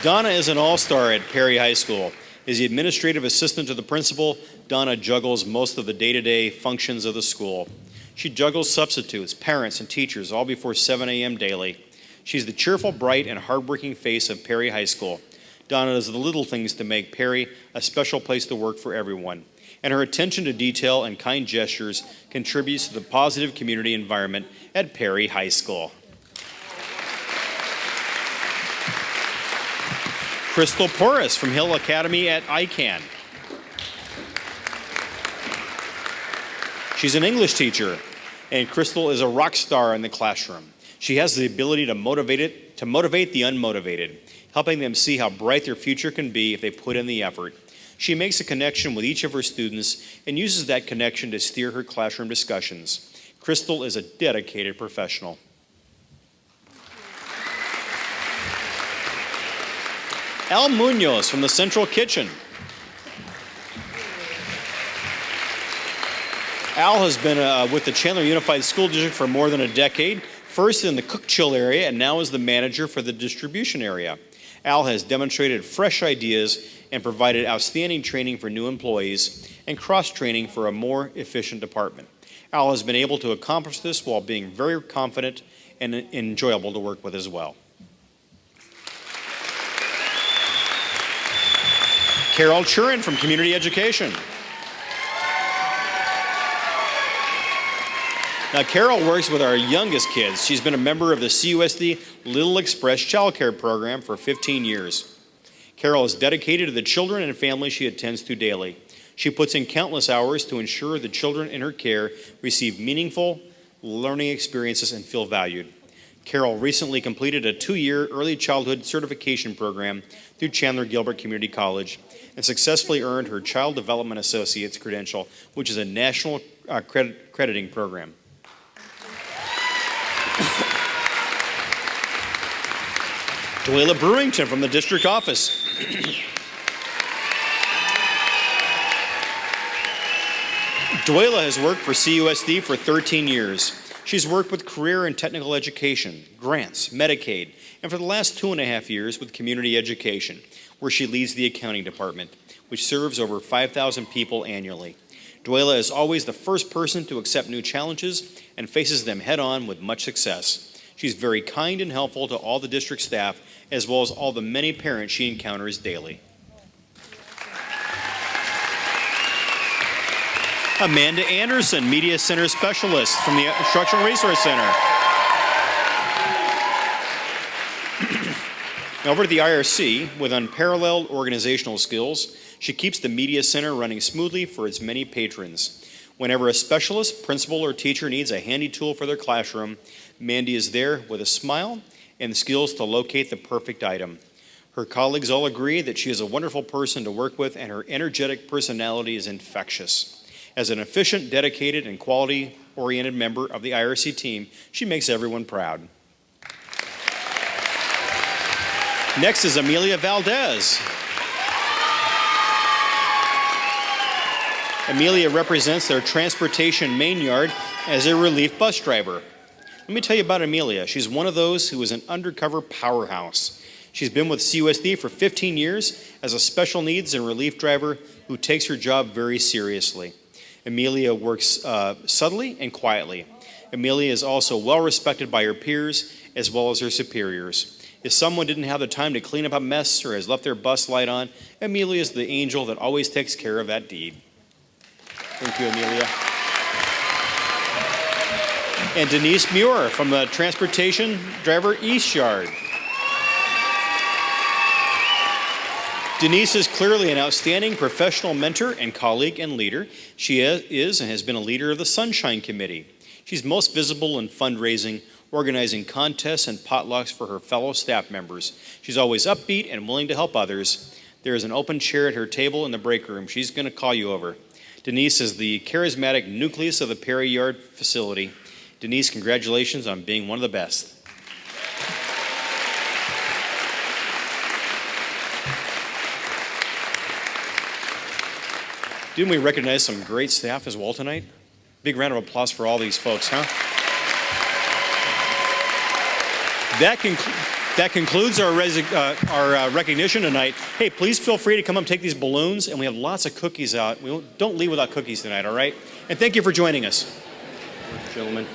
Donna is an all-star at Perry High School. As the administrative assistant to the principal, Donna juggles most of the day-to-day functions of the school. She juggles substitutes, parents, and teachers all before 7 a.m. daily. She's the cheerful, bright, and hardworking face of Perry High School. Donna does the little things to make Perry a special place to work for everyone. And her attention to detail and kind gestures contributes to the positive community environment at Perry High School. Crystal Porras from Hill Academy at ICANN. She's an English teacher, and Crystal is a rock star in the classroom. She has the ability to motivate the unmotivated, helping them see how bright their future can be if they put in the effort. She makes a connection with each of her students and uses that connection to steer her classroom discussions. Crystal is a dedicated professional. Al Munoz from the Central Kitchen. Al has been with the Chandler Unified School District for more than a decade, first in the cook-chill area and now as the manager for the distribution area. Al has demonstrated fresh ideas and provided outstanding training for new employees and cross-training for a more efficient department. Al has been able to accomplish this while being very confident and enjoyable to work with as well. Carol Churin from Community Education. Now, Carol works with our youngest kids. She's been a member of the CUSD Little Express Child Care Program for 15 years. Carol is dedicated to the children and families she attends to daily. She puts in countless hours to ensure the children in her care receive meaningful learning experiences and feel valued. Carol recently completed a 2-year early childhood certification program through Chandler Gilbert Community College and successfully earned her Child Development Associate's credential, which is a national crediting program. Dwayla Brewington from the district office. Dwayla has worked for CUSD for 13 years. She's worked with career and technical education, grants, Medicaid, and for the last 2.5 years with community education, where she leads the accounting department, which serves over 5,000 people annually. Dwayla is always the first person to accept new challenges and faces them head-on with much success. She's very kind and helpful to all the district staff, as well as all the many parents she encounters daily. Amanda Anderson, Media Center Specialist from the Instructional Resource Center. Over to the IRC, with unparalleled organizational skills, she keeps the Media Center running smoothly for its many patrons. Whenever a specialist, principal, or teacher needs a handy tool for their classroom, Mandy is there with a smile and the skills to locate the perfect item. Her colleagues all agree that she is a wonderful person to work with, and her energetic personality is infectious. As an efficient, dedicated, and quality-oriented member of the IRC team, she makes everyone proud. Next is Amelia Valdez. Amelia represents their transportation main yard as a relief bus driver. Let me tell you about Amelia. She's one of those who is an undercover powerhouse. She's been with CUSD for 15 years as a special needs and relief driver who takes her job very seriously. Amelia works subtly and quietly. Amelia is also well respected by her peers as well as her superiors. If someone didn't have the time to clean up a mess or has left their bus light on, Amelia is the angel that always takes care of that deed. Thank you, Amelia. And Denise Muir from the Transportation Driver East Yard. Denise is clearly an outstanding professional mentor and colleague and leader. She is and has been a leader of the Sunshine Committee. She's most visible in fundraising, organizing contests and potlucks for her fellow staff members. She's always upbeat and willing to help others. There is an open chair at her table in the break room. She's going to call you over. Denise is the charismatic nucleus of the Perry Yard facility. Denise, congratulations on being one of the best. Didn't we recognize some great staff as well tonight? Big round of applause for all these folks, huh? That concludes our recognition tonight. Hey, please feel free to come up and take these balloons, and we have lots of cookies out. Don't leave without cookies tonight, all right? And thank you for joining us. Gentlemen.